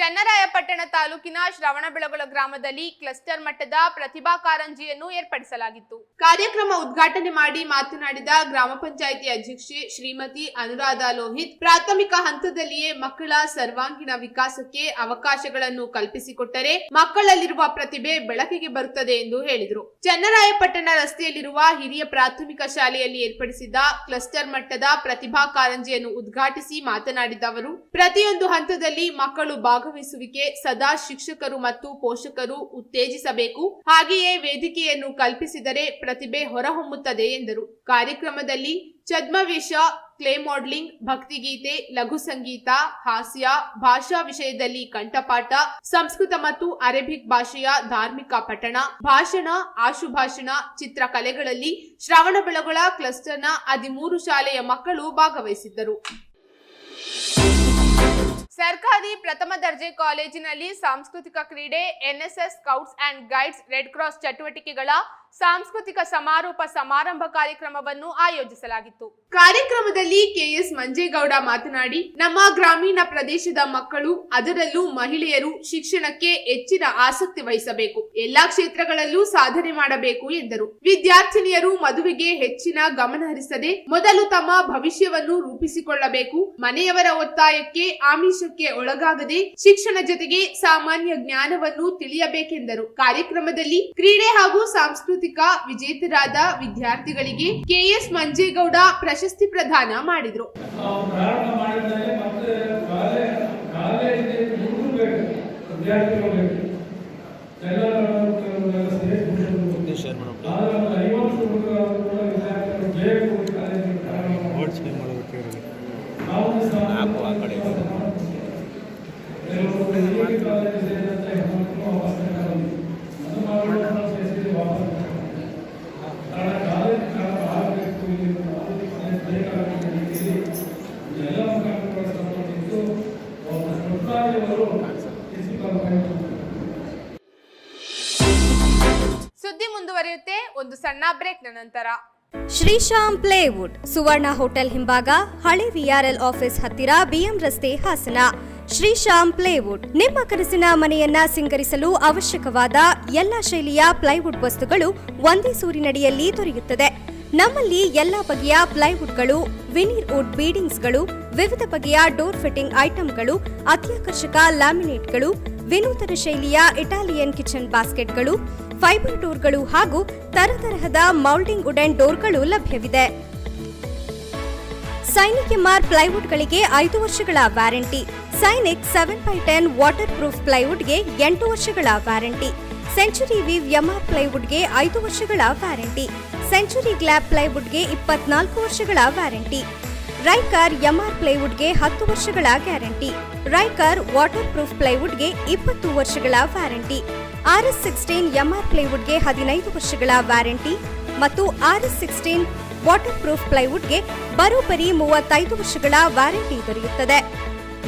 ಚನ್ನರಾಯಪಟ್ಟಣ ತಾಲೂಕಿನ ಶ್ರವಣಬೆಳಗೊಳ ಗ್ರಾಮದಲ್ಲಿ ಕ್ಲಸ್ಟರ್ ಮಟ್ಟದ ಪ್ರತಿಭಾ ಕಾರಂಜಿಯನ್ನು ಏರ್ಪಡಿಸಲಾಗಿತ್ತು. ಕಾರ್ಯಕ್ರಮ ಉದ್ಘಾಟನೆ ಮಾಡಿ ಮಾತನಾಡಿದ ಗ್ರಾಮ ಪಂಚಾಯಿತಿ ಅಧ್ಯಕ್ಷೆ ಶ್ರೀಮತಿ ಅನುರಾಧ ಲೋಹಿತ್, ಪ್ರಾಥಮಿಕ ಹಂತದಲ್ಲಿಯೇ ಮಕ್ಕಳ ಸರ್ವಾಂಗೀಣ ವಿಕಾಸಕ್ಕೆ ಅವಕಾಶಗಳನ್ನು ಕಲ್ಪಿಸಿಕೊಟ್ಟರೆ ಮಕ್ಕಳಲ್ಲಿರುವ ಪ್ರತಿಭೆ ಬೆಳಕಿಗೆ ಬರುತ್ತದೆ ಎಂದು ಹೇಳಿದರು. ಚನ್ನರಾಯಪಟ್ಟಣ ರಸ್ತೆಯಲ್ಲಿರುವ ಹಿರಿಯ ಪ್ರಾಥಮಿಕ ಶಾಲೆಯಲ್ಲಿ ಏರ್ಪಡಿಸಿದ್ದ ಕ್ಲಸ್ಟರ್ ಮಟ್ಟದ ಪ್ರತಿಭಾ ಕಾರಂಜಿಯನ್ನು ಉದ್ಘಾಟಿಸಿ ಮಾತನಾಡಿದ ಅವರು, ಪ್ರತಿಯೊಂದು ಹಂತದಲ್ಲಿ ಮಕ್ಕಳು ಭಾಗವಹಿಸುವಿಕೆ ಸದಾ ಶಿಕ್ಷಕರು ಮತ್ತು ಪೋಷಕರು ಉತ್ತೇಜಿಸಬೇಕು. ಹಾಗೆಯೇ ವೇದಿಕೆಯನ್ನು ಕಲ್ಪಿಸಿದರೆ ಪ್ರತಿಭೆ ಹೊರಹೊಮ್ಮುತ್ತದೆ ಎಂದರು. ಕಾರ್ಯಕ್ರಮದಲ್ಲಿ ಛದ್ಮವೇಷ, ಕ್ಲೇ ಮಾಡಲಿಂಗ್, ಭಕ್ತಿಗೀತೆ, ಲಘು ಸಂಗೀತ, ಹಾಸ್ಯ, ಭಾಷಾ ವಿಷಯದಲ್ಲಿ ಕಂಠಪಾಠ, ಸಂಸ್ಕೃತ ಮತ್ತು ಅರೇಬಿಕ್ ಭಾಷೆಯ ಧಾರ್ಮಿಕ ಪಠಣ, ಭಾಷಣ, ಆಶುಭಾಷಣ, ಚಿತ್ರಕಲೆಗಳಲ್ಲಿ ಶ್ರವಣಬೆಳಗೊಳ ಕ್ಲಸ್ಟರ್ನ 13 ಶಾಲೆಯ ಮಕ್ಕಳು ಭಾಗವಹಿಸಿದ್ದರು. ಸರ್ಕಾರಿ ಪ್ರಥಮ ದರ್ಜೆ ಕಾಲೇಜಿನಲ್ಲಿ ಸಾಂಸ್ಕೃತಿಕ ಕ್ರೀಡೆ, NSS, scouts and guides, red cross ಚಟುವಟಿಕೆಗಳ ಸಾಂಸ್ಕೃತಿಕ ಸಮಾರೋಪ ಸಮಾರಂಭ ಕಾರ್ಯಕ್ರಮವನ್ನು ಆಯೋಜಿಸಲಾಗಿತ್ತು. ಕಾರ್ಯಕ್ರಮದಲ್ಲಿ ಕೆಎಸ್ ಮಂಜೇಗೌಡ ಮಾತನಾಡಿ, ನಮ್ಮ ಗ್ರಾಮೀಣ ಪ್ರದೇಶದ ಮಕ್ಕಳು, ಅದರಲ್ಲೂ ಮಹಿಳೆಯರು ಶಿಕ್ಷಣಕ್ಕೆ ಹೆಚ್ಚಿನ ಆಸಕ್ತಿ ವಹಿಸಬೇಕು, ಎಲ್ಲಾ ಕ್ಷೇತ್ರಗಳಲ್ಲೂ ಸಾಧನೆ ಮಾಡಬೇಕು ಎಂದರು. ವಿದ್ಯಾರ್ಥಿನಿಯರು ಮದುವೆಗೆ ಹೆಚ್ಚಿನ ಗಮನ ಹರಿಸದೆ ಮೊದಲು ತಮ್ಮ ಭವಿಷ್ಯವನ್ನು ರೂಪಿಸಿಕೊಳ್ಳಬೇಕು. ಮನೆಯವರ ಒತ್ತಾಯಕ್ಕೆ, ಆಮಿಷಕ್ಕೆ ಒಳಗಾಗದೆ ಶಿಕ್ಷಣ ಜೊತೆಗೆ ಸಾಮಾನ್ಯ ಜ್ಞಾನವನ್ನು ತಿಳಿಯಬೇಕೆಂದರು. ಕಾರ್ಯಕ್ರಮದಲ್ಲಿ ಕ್ರೀಡೆ ಹಾಗೂ ಸಾಂಸ್ಕೃತಿಕ ವಿಜೇತರಾದ ವಿದ್ಯಾರ್ಥಿಗಳಿಗೆ ಕೆಎಸ್ ಮಂಜೇಗೌಡ ಪ್ರಶಸ್ತಿ ಪ್ರದಾನ ಮಾಡಿದರು. ಸುದ್ದಿ ಮುಂದುವರಿಯುತ್ತೆ ಒಂದು ಸಣ್ಣ ಬ್ರೇಕ್ ನಂತರ. ಶ್ರೀಶಾಮ್ ಪ್ಲೇವುಡ್, ಸುವರ್ಣ ಹೋಟೆಲ್ ಹಿಂಭಾಗ, ಹಳೆ ವಿಆರ್ಎಲ್ ಆಫೀಸ್ ಹತ್ತಿರ, ಬಿಎಂ ರಸ್ತೆ, ಹಾಸನ. ಶ್ರೀಶಾಮ್ ಪ್ಲೇವುಡ್ ನಿಮ್ಮ ಕನಸಿನ ಮನೆಯನ್ನ ಸಿಂಗರಿಸಲು ಅವಶ್ಯಕವಾದ ಎಲ್ಲ ಶೈಲಿಯ ಪ್ಲೈವುಡ್ ವಸ್ತುಗಳು ಒಂದೇ ಸೂರಿನಡಿಯಲ್ಲಿ ದೊರೆಯುತ್ತದೆ. ನಮ್ಮಲ್ಲಿ ಎಲ್ಲಾ ಬಗೆಯ ಪ್ಲೈವುಡ್ಗಳು, ವಿನೀರ್ ವುಡ್ ಬೀಡಿಂಗ್ಸ್ಗಳು, ವಿವಿಧ ಬಗೆಯ ಡೋರ್ ಫಿಟ್ಟಿಂಗ್ ಐಟಂಗಳು, ಅತ್ಯಾಕರ್ಷಕ ಲ್ಯಾಮಿನೇಟ್ಗಳು, ವಿನೂತನ ಶೈಲಿಯ ಇಟಾಲಿಯನ್ ಕಿಚನ್ ಬಾಸ್ಕೆಟ್ಗಳು, ಫೈಬರ್ ಡೋರ್ಗಳು ಹಾಗೂ ತರತರಹದ ಮೌಲ್ಡಿಂಗ್ ವುಡನ್ ಡೋರ್ಗಳು ಲಭ್ಯವಿದೆ. ಸೈನಿಕ್ ಎಂಆರ್ ಪ್ಲೈವುಡ್ಗಳಿಗೆ 5 ವರ್ಷಗಳ warranty. Sainik 7x10 waterproof ಪ್ಲೈವುಡ್ಗೆ 8 ವರ್ಷಗಳ ವ್ಯಾರಂಟಿ. ಸೆಂಚುರಿ ವೀವ್ ಎಂಆರ್ ಪ್ಲೈವುಡ್ಗೆ 5 ವರ್ಷಗಳ ವ್ಯಾರಂಟಿ. ಸೆಂಚುರಿ ಗ್ಲಾಬ್ ಪ್ಲೈವುಡ್ಗೆ 24 ವರ್ಷಗಳ ವ್ಯಾರಂಟಿ. ರೈಕರ್ ಎಂಆರ್ ಪ್ಲೈವುಡ್ಗೆ 10 ವರ್ಷಗಳ ಗ್ಯಾರಂಟಿ. ರೈಕರ್ ವಾಟರ್ ಪ್ರೂಫ್ ಪ್ಲೈವುಡ್ಗೆ 20 ವರ್ಷಗಳ ವ್ಯಾರಂಟಿ. RS16 ಎಂಆರ್ ಪ್ಲೈವುಡ್ಗೆ 15 ವರ್ಷಗಳ ವ್ಯಾರಂಟಿ ಮತ್ತು RS16 ವಾಟರ್ ಪ್ರೂಫ್ ಪ್ಲೈವುಡ್ಗೆ ಬರೋಬ್ಬರಿ 35 ವರ್ಷಗಳ ವ್ಯಾರಂಟಿ ದೊರೆಯುತ್ತದೆ.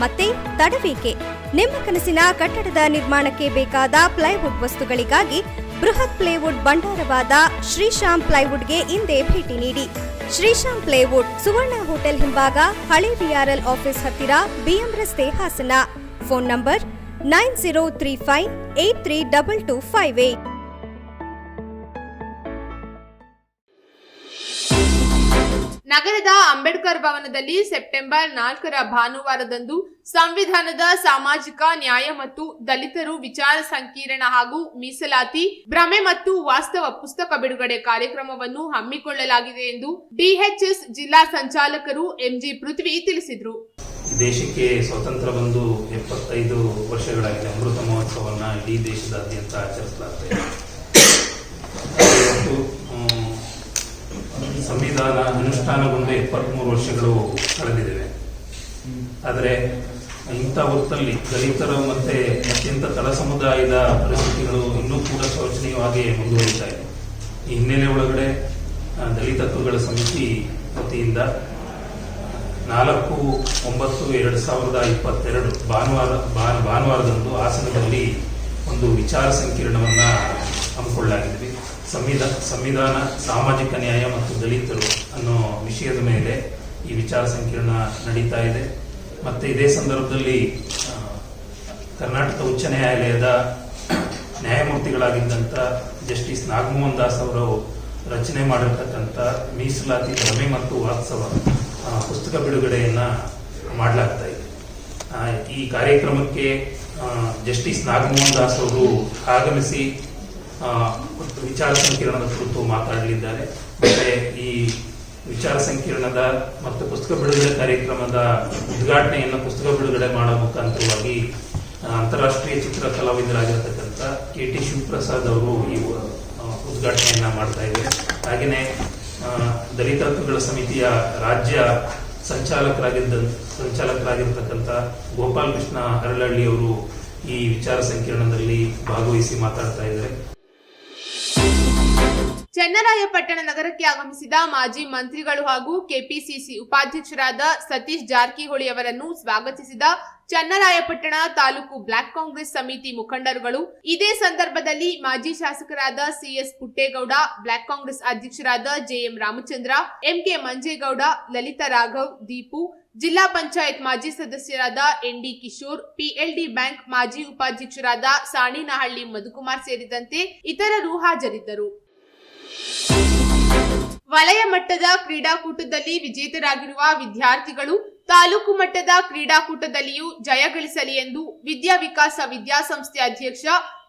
ಮತ್ತೆ ತಡಬೇಕೆ? ನಿಮ್ಮ ಕನಸಿನ ಕಟ್ಟಡದ ನಿರ್ಮಾಣಕ್ಕೆ ಬೇಕಾದ ಪ್ಲೈವುಡ್ ವಸ್ತುಗಳಿಗಾಗಿ ಬೃಹತ್ ಪ್ಲೈವುಡ್ ಭಂಡಾರವಾದ ಶ್ರೀಶಾಮ್ ಪ್ಲೈವುಡ್ಗೆ ಹಿಂದೆ ಭೇಟಿ ನೀಡಿ. ಶ್ರೀಶಾಮ್ ಪ್ಲೈವುಡ್, ಸುವರ್ಣ ಹೋಟೆಲ್ ಹಿಂಭಾಗ, ಹಳೆ ವಿಆರ್ಎಲ್ ಆಫೀಸ್ ಹತ್ತಿರ, ಬಿಎಂ ರಸ್ತೆ, ಹಾಸನ. Phone number 9035832258. ನಗರದ ಅಂಬೇಡ್ಕರ್ ಭವನದಲ್ಲಿ ಸೆಪ್ಟೆಂಬರ್ 4ರ ಭಾನುವಾರದಂದು ಸಂವಿಧಾನದ ಸಾಮಾಜಿಕ ನ್ಯಾಯ ಮತ್ತು ದಲಿತರು ವಿಚಾರ ಸಂಕಿರಣ ಹಾಗೂ ಮೀಸಲಾತಿ ಭ್ರಮೆ ಮತ್ತು ವಾಸ್ತವ ಪುಸ್ತಕ ಬಿಡುಗಡೆ ಕಾರ್ಯಕ್ರಮವನ್ನು ಹಮ್ಮಿಕೊಳ್ಳಲಾಗಿದೆ ಎಂದು ಡಿಎಚ್ಎಸ್ ಜಿಲ್ಲಾ ಸಂಚಾಲಕರು ಎಂಜಿ ಪೃಥ್ವಿ ತಿಳಿಸಿದರು. ದೇಶಕ್ಕೆ ಸ್ವಾತಂತ್ರ್ಯ ಬಂದು 75 ವರ್ಷಗಳಾಗಿದೆ. ಅಮೃತ ಮಹೋತ್ಸವವನ್ನು ಇಡೀ ದೇಶದಾದ್ಯಂತ ಆಚರಿಸಲಾಗ್ತದೆ. ಸಂವಿಧಾನ ಅನುಷ್ಠಾನಗೊಂಡು 73 ವರ್ಷಗಳು ಕಳೆದಿದ್ದೇವೆ. ಆದರೆ ಇಂಥ ಹೊತ್ತಲ್ಲಿ ದಲಿತರ ಮತ್ತು ಅತ್ಯಂತ ತಳ ಸಮುದಾಯದ ಪರಿಸ್ಥಿತಿಗಳು ಇನ್ನೂ ಕೂಡ ಶೋಚನೀಯವಾಗಿ ಮುಂದುವರಿತಾ ಇದೆ. ಈ ಹಿನ್ನೆಲೆ ಒಳಗಡೆ ದಲಿತ ಹಕ್ಕುಗಳ ಸಮಿತಿ ವತಿಯಿಂದ 4/9/2022 ಭಾನುವಾರದಂದು ಹಾಸನದಲ್ಲಿ ಒಂದು ವಿಚಾರ ಸಂಕಿರಣವನ್ನು ಹಮ್ಮಿಕೊಳ್ಳಲಾಗಿದ್ವಿ. ಸಂವಿಧಾನ, ಸಾಮಾಜಿಕ ನ್ಯಾಯ ಮತ್ತು ದಲಿತರು ಅನ್ನೋ ವಿಷಯದ ಮೇಲೆ ಈ ವಿಚಾರ ಸಂಕಿರಣ ನಡೀತಾ ಇದೆ. ಮತ್ತು ಇದೇ ಸಂದರ್ಭದಲ್ಲಿ ಕರ್ನಾಟಕ ಉಚ್ಚ ನ್ಯಾಯಾಲಯದ ನ್ಯಾಯಮೂರ್ತಿಗಳಾಗಿದ್ದಂಥ ಜಸ್ಟಿಸ್ ನಾಗಮೋಹನ್ ದಾಸ್ ಅವರು ರಚನೆ ಮಾಡಿರ್ತಕ್ಕಂಥ ಮೀಸಲಾತಿ ಭ್ರಮೆ ಮತ್ತು ವಾಸ್ತವ ಪುಸ್ತಕ ಬಿಡುಗಡೆಯನ್ನು ಮಾಡಲಾಗ್ತಾ ಇದೆ. ಈ ಕಾರ್ಯಕ್ರಮಕ್ಕೆ ಜಸ್ಟಿಸ್ ನಾಗಮೋಹನ್ ದಾಸ್ ಅವರು ಆಗಮಿಸಿ ವಿಚಾರ ಸಂಕಿರಣದ ಕುರಿತು ಮಾತಾಡಲಿದ್ದಾರೆ. ಮತ್ತೆ ಈ ವಿಚಾರ ಸಂಕಿರಣದ ಮತ್ತು ಪುಸ್ತಕ ಬಿಡುಗಡೆ ಕಾರ್ಯಕ್ರಮದ ಉದ್ಘಾಟನೆಯನ್ನು ಪುಸ್ತಕ ಬಿಡುಗಡೆ ಮಾಡೋ ಮುಖಾಂತರವಾಗಿ ಅಂತಾರಾಷ್ಟ್ರೀಯ ಚಿತ್ರ ಕಲಾವಿದರಾಗಿರ್ತಕ್ಕಂಥ KT ಶಿವಪ್ರಸಾದ್ ಅವರು ಈ ಉದ್ಘಾಟನೆಯನ್ನ ಮಾಡ್ತಾ ಇದ್ದಾರೆ. ಹಾಗೆಯೇ ದಲಿತ ಹಕ್ಕುಗಳ ಸಮಿತಿಯ ರಾಜ್ಯ ಸಂಚಾಲಕರಾಗಿರ್ತಕ್ಕಂಥ ಗೋಪಾಲ್ ಕೃಷ್ಣ ಹರಳಹಳ್ಳಿ ಅವರು ಈ ವಿಚಾರ ಸಂಕಿರಣದಲ್ಲಿ ಭಾಗವಹಿಸಿ ಮಾತಾಡ್ತಾ ಇದ್ದಾರೆ. ಚನ್ನರಾಯಪಟ್ಟಣ ನಗರಕ್ಕೆ ಆಗಮಿಸಿದ ಮಾಜಿ ಮಂತ್ರಿಗಳು ಹಾಗೂ ಕೆಪಿಸಿಸಿ ಉಪಾಧ್ಯಕ್ಷರಾದ ಸತೀಶ್ ಜಾರಕಿಹೊಳಿ ಅವರನ್ನು ಸ್ವಾಗತಿಸಿದ ಚನ್ನರಾಯಪಟ್ಟಣ ತಾಲೂಕು ಬ್ಲಾಕ್ ಕಾಂಗ್ರೆಸ್ ಸಮಿತಿ ಮುಖಂಡರುಗಳು. ಇದೇ ಸಂದರ್ಭದಲ್ಲಿ ಮಾಜಿ ಶಾಸಕರಾದ CS ಪುಟ್ಟೇಗೌಡ, ಬ್ಲಾಕ್ ಕಾಂಗ್ರೆಸ್ ಅಧ್ಯಕ್ಷರಾದ JM ರಾಮಚಂದ್ರ, MK ಮಂಜೇಗೌಡ, ಲಲಿತಾ ರಾಘವ್, ದೀಪು, ಜಿಲ್ಲಾ ಪಂಚಾಯತ್ ಮಾಜಿ ಸದಸ್ಯರಾದ ND ಕಿಶೋರ್, PLD ಬ್ಯಾಂಕ್ ಮಾಜಿ ಉಪಾಧ್ಯಕ್ಷರಾದ ಸಾಣಿನಹಳ್ಳಿ ಮಧುಕುಮಾರ್ ಸೇರಿದಂತೆ ಇತರರು ಹಾಜರಿದ್ದರು. ವಲಯ ಮಟ್ಟದ ಕ್ರೀಡಾಕೂಟದಲ್ಲಿ ವಿಜೇತರಾಗಿರುವ ವಿದ್ಯಾರ್ಥಿಗಳು ತಾಲೂಕು ಮಟ್ಟದ ಕ್ರೀಡಾಕೂಟದಲ್ಲಿಯೂ ಜಯ ಗಳಿಸಲಿ ಎಂದು ವಿದ್ಯಾವಿಕಾಸ ವಿದ್ಯಾಸಂಸ್ಥೆ ಅಧ್ಯಕ್ಷ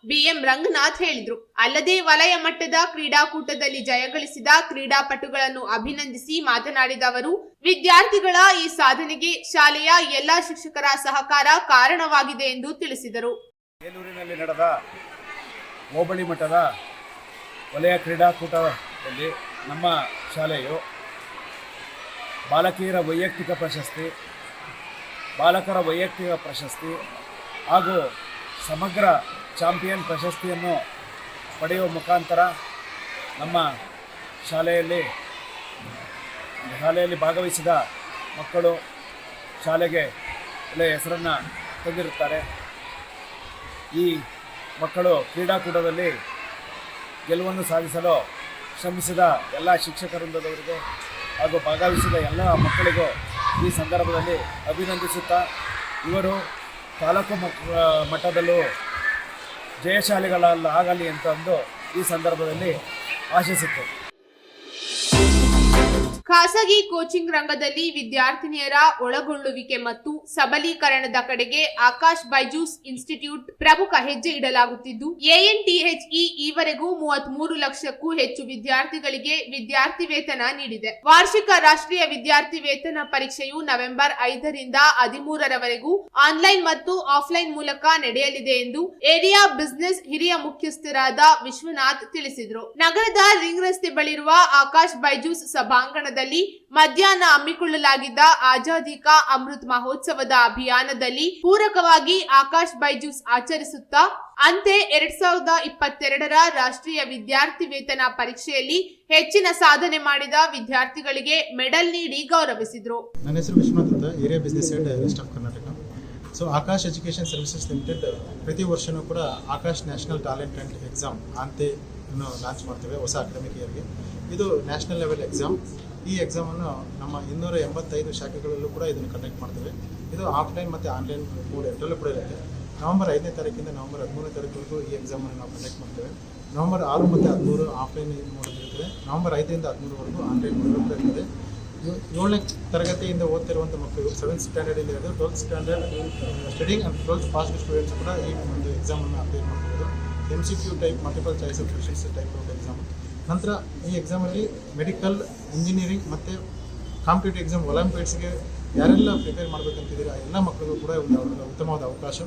BM ರಂಗನಾಥ್ ಹೇಳಿದರು. ಅಲ್ಲದೆ ವಲಯ ಮಟ್ಟದ ಕ್ರೀಡಾಕೂಟದಲ್ಲಿ ಜಯಗಳಿಸಿದ ಕ್ರೀಡಾಪಟುಗಳನ್ನು ಅಭಿನಂದಿಸಿ ಮಾತನಾಡಿದ ಅವರು, ವಿದ್ಯಾರ್ಥಿಗಳ ಈ ಸಾಧನೆಗೆ ಶಾಲೆಯ ಎಲ್ಲಾ ಶಿಕ್ಷಕರ ಸಹಕಾರ ಕಾರಣವಾಗಿದೆ ಎಂದು ತಿಳಿಸಿದರು. ಬೇಲೂರಿನಲ್ಲಿ ನಡೆದ ಹೋಬಳಿ ಮಟ್ಟದ ವಲಯ ಕ್ರೀಡಾಕೂಟದಲ್ಲಿ ನಮ್ಮ ಶಾಲೆಯು ಬಾಲಕಿಯರ ವೈಯಕ್ತಿಕ ಪ್ರಶಸ್ತಿ, ಬಾಲಕರ ವೈಯಕ್ತಿಕ ಪ್ರಶಸ್ತಿ ಹಾಗೂ ಸಮಗ್ರ ಚಾಂಪಿಯನ್ ಪ್ರಶಸ್ತಿಯನ್ನು ಪಡೆಯುವ ಮುಖಾಂತರ ನಮ್ಮ ಶಾಲೆಯಲ್ಲಿ ಭಾಗವಹಿಸಿದ ಮಕ್ಕಳು ಶಾಲೆಗೆ ಒಳ್ಳೆಯ ಹೆಸರನ್ನು ತಂದಿರುತ್ತಾರೆ. ಈ ಮಕ್ಕಳು ಕ್ರೀಡಾಕೂಟದಲ್ಲಿ ಗೆಲುವನ್ನು ಸಾಧಿಸಲು ಶ್ರಮಿಸಿದ ಎಲ್ಲ ಶಿಕ್ಷಕವೃಂದದವರಿಗೂ ಹಾಗೂ ಭಾಗವಹಿಸಿದ ಎಲ್ಲ ಮಕ್ಕಳಿಗೂ ಈ ಸಂದರ್ಭದಲ್ಲಿ ಅಭಿನಂದಿಸುತ್ತಾ, ಇವರು ತಾಲೂಕು ಮಟ್ಟದಲ್ಲೂ ಜಯಶಾಲಿಗಳಾಗಲಿ ಅಂತಂದು ಈ ಸಂದರ್ಭದಲ್ಲಿ ಆಶಿಸುತ್ತೇವೆ. ಖಾಸಗಿ ಕೋಚಿಂಗ್ ರಂಗದಲ್ಲಿ ವಿದ್ಯಾರ್ಥಿನಿಯರ ಒಳಗೊಳ್ಳುವಿಕೆ ಮತ್ತು ಸಬಲೀಕರಣದ ಕಡೆಗೆ ಆಕಾಶ್ ಬೈಜೂಸ್ ಇನ್ಸ್ಟಿಟ್ಯೂಟ್ ಪ್ರಮುಖ ಹೆಜ್ಜೆ ಇಡಲಾಗುತ್ತಿದ್ದು, ANTHE ಈವರೆಗೂ 33 ಲಕ್ಷಕ್ಕೂ ಹೆಚ್ಚು ವಿದ್ಯಾರ್ಥಿಗಳಿಗೆ ವಿದ್ಯಾರ್ಥಿ ವೇತನ ನೀಡಿದೆ. ವಾರ್ಷಿಕ ರಾಷ್ಟ್ರೀಯ ವಿದ್ಯಾರ್ಥಿ ವೇತನ ಪರೀಕ್ಷೆಯು ನವೆಂಬರ್ 5ರಿಂದ 13ರವರೆಗೂ ಆನ್ಲೈನ್ ಮತ್ತು ಆಫ್ಲೈನ್ ಮೂಲಕ ನಡೆಯಲಿದೆ ಎಂದು ಏರಿಯಾ ಬಿಸಿನೆಸ್ ಹಿರಿಯ ಮುಖ್ಯಸ್ಥರಾದ ವಿಶ್ವನಾಥ್ ತಿಳಿಸಿದರು. ನಗರದ ರಿಂಗ್ ರಸ್ತೆ ಬಳಿರುವ ಆಕಾಶ್ ಬೈಜೂಸ್ ಸಭಾಂಗಣದಲ್ಲಿ ಮಧ್ಯಾಹ್ನ ಹಮ್ಮಿಕೊಳ್ಳಲಾಗಿದ್ದ ಆಜಾದಿ ಕಾ ಅಮೃತ್ ಮಹೋತ್ಸವದ ಅಭಿಯಾನದಲ್ಲಿ ಪೂರಕವಾಗಿ ಆಕಾಶ್ ಬೈಜೂಸ್ ಆಚರಿಸುತ್ತಾ ಅಂತೆ 2022ರ ರಾಷ್ಟ್ರೀಯ ವಿದ್ಯಾರ್ಥಿ ವೇತನ ಪರೀಕ್ಷೆಯಲ್ಲಿ ಹೆಚ್ಚಿನ ಸಾಧನೆ ಮಾಡಿದ ವಿದ್ಯಾರ್ಥಿಗಳಿಗೆ ಮೆಡಲ್ ನೀಡಿ ಗೌರವಿಸಿದರು. ನನ್ನ ಹೆಸರು ವಿಶ್ವನಾಥ್ ಅಂತ, area business head west of Karnataka. So Aakash education services limited ಪ್ರತಿ ವರ್ಷವೂ ಕೂಡ Aakash national talent and exam ಅಂತೆ ಲಾಂಚ್ ಮಾಡ್ತೇವೆ ಹೊಸ ಅಕಾಡೆಮಿಕ್ ಇಯರ್ಗೆ. ಇದು ನ್ಯಾಷನಲ್ ಲೆವೆಲ್ ಎಕ್ಸಾಮ್. ಈ ಎಕ್ಸಾಮನ್ನು ನಮ್ಮ 285 ಶಾಖೆಗಳಲ್ಲೂ ಕೂಡ ಇದನ್ನು ಕಂಡಕ್ಟ್ ಮಾಡ್ತೇವೆ. ಇದು ಆಫ್ಲೈನ್ ಮತ್ತು ಆನ್ಲೈನ್ ಮೋಡ್ ಎರಡರಲ್ಲೂ ಕೂಡ ಇರುತ್ತೆ. ನವೆಂಬರ್ 5ನೇ ತಾರೀಕಿಂದ ನವೆಂಬರ್ 13ನೇ ತಾರೀಕುವರೆಗೂ ಈ ಎಕ್ಸಾಮನ್ನು ನಾವು ಕಂಡಕ್ಟ್ ಮಾಡ್ತೇವೆ. ನವೆಂಬರ್ 6 ಮತ್ತು 13 ಆಫ್ಲೈನ್ ಮೋಡಲ್ಲಿ ಇರ್ತದೆ. ನವೆಂಬರ್ 5ರಿಂದ 13ರವರೆಗೂ ಆನ್ಲೈನ್ ಮೋಡ್ ಇರ್ತದೆ. 7ನೇ ತರಗತಿಯಿಂದ ಓದ್ತಿರುವಂಥ ಮಕ್ಕಳು 7th ಸ್ಟ್ಯಾಂಡರ್ಡಿಂದ ಹಿಡಿದು 12th standard studying and 12th pass students ಕೂಡ ಈ ಒಂದು ಎಕ್ಸಾಮನ್ನು ಅಪ್ಲೈ ಮಾಡ್ಬೋದು. MCQ type, multiple choice of questions type of exam. ನಂತರ ಈ ಎಕ್ಸಾಮಲ್ಲಿ ಮೆಡಿಕಲ್, ಇಂಜಿನಿಯರಿಂಗ್ ಮತ್ತು ಕಾಂಪಿಟೇಟಿವ್ ಎಕ್ಸಾಮ್, ಒಲಿಂಪಿಕ್ಸ್ಗೆ ಯಾರೆಲ್ಲ ಪ್ರಿಪೇರ್ ಮಾಡಬೇಕಂತಿದ್ದೀರಾ ಎಲ್ಲ ಮಕ್ಕಳಿಗೂ ಕೂಡ ಒಂದು ಉತ್ತಮವಾದ ಅವಕಾಶ.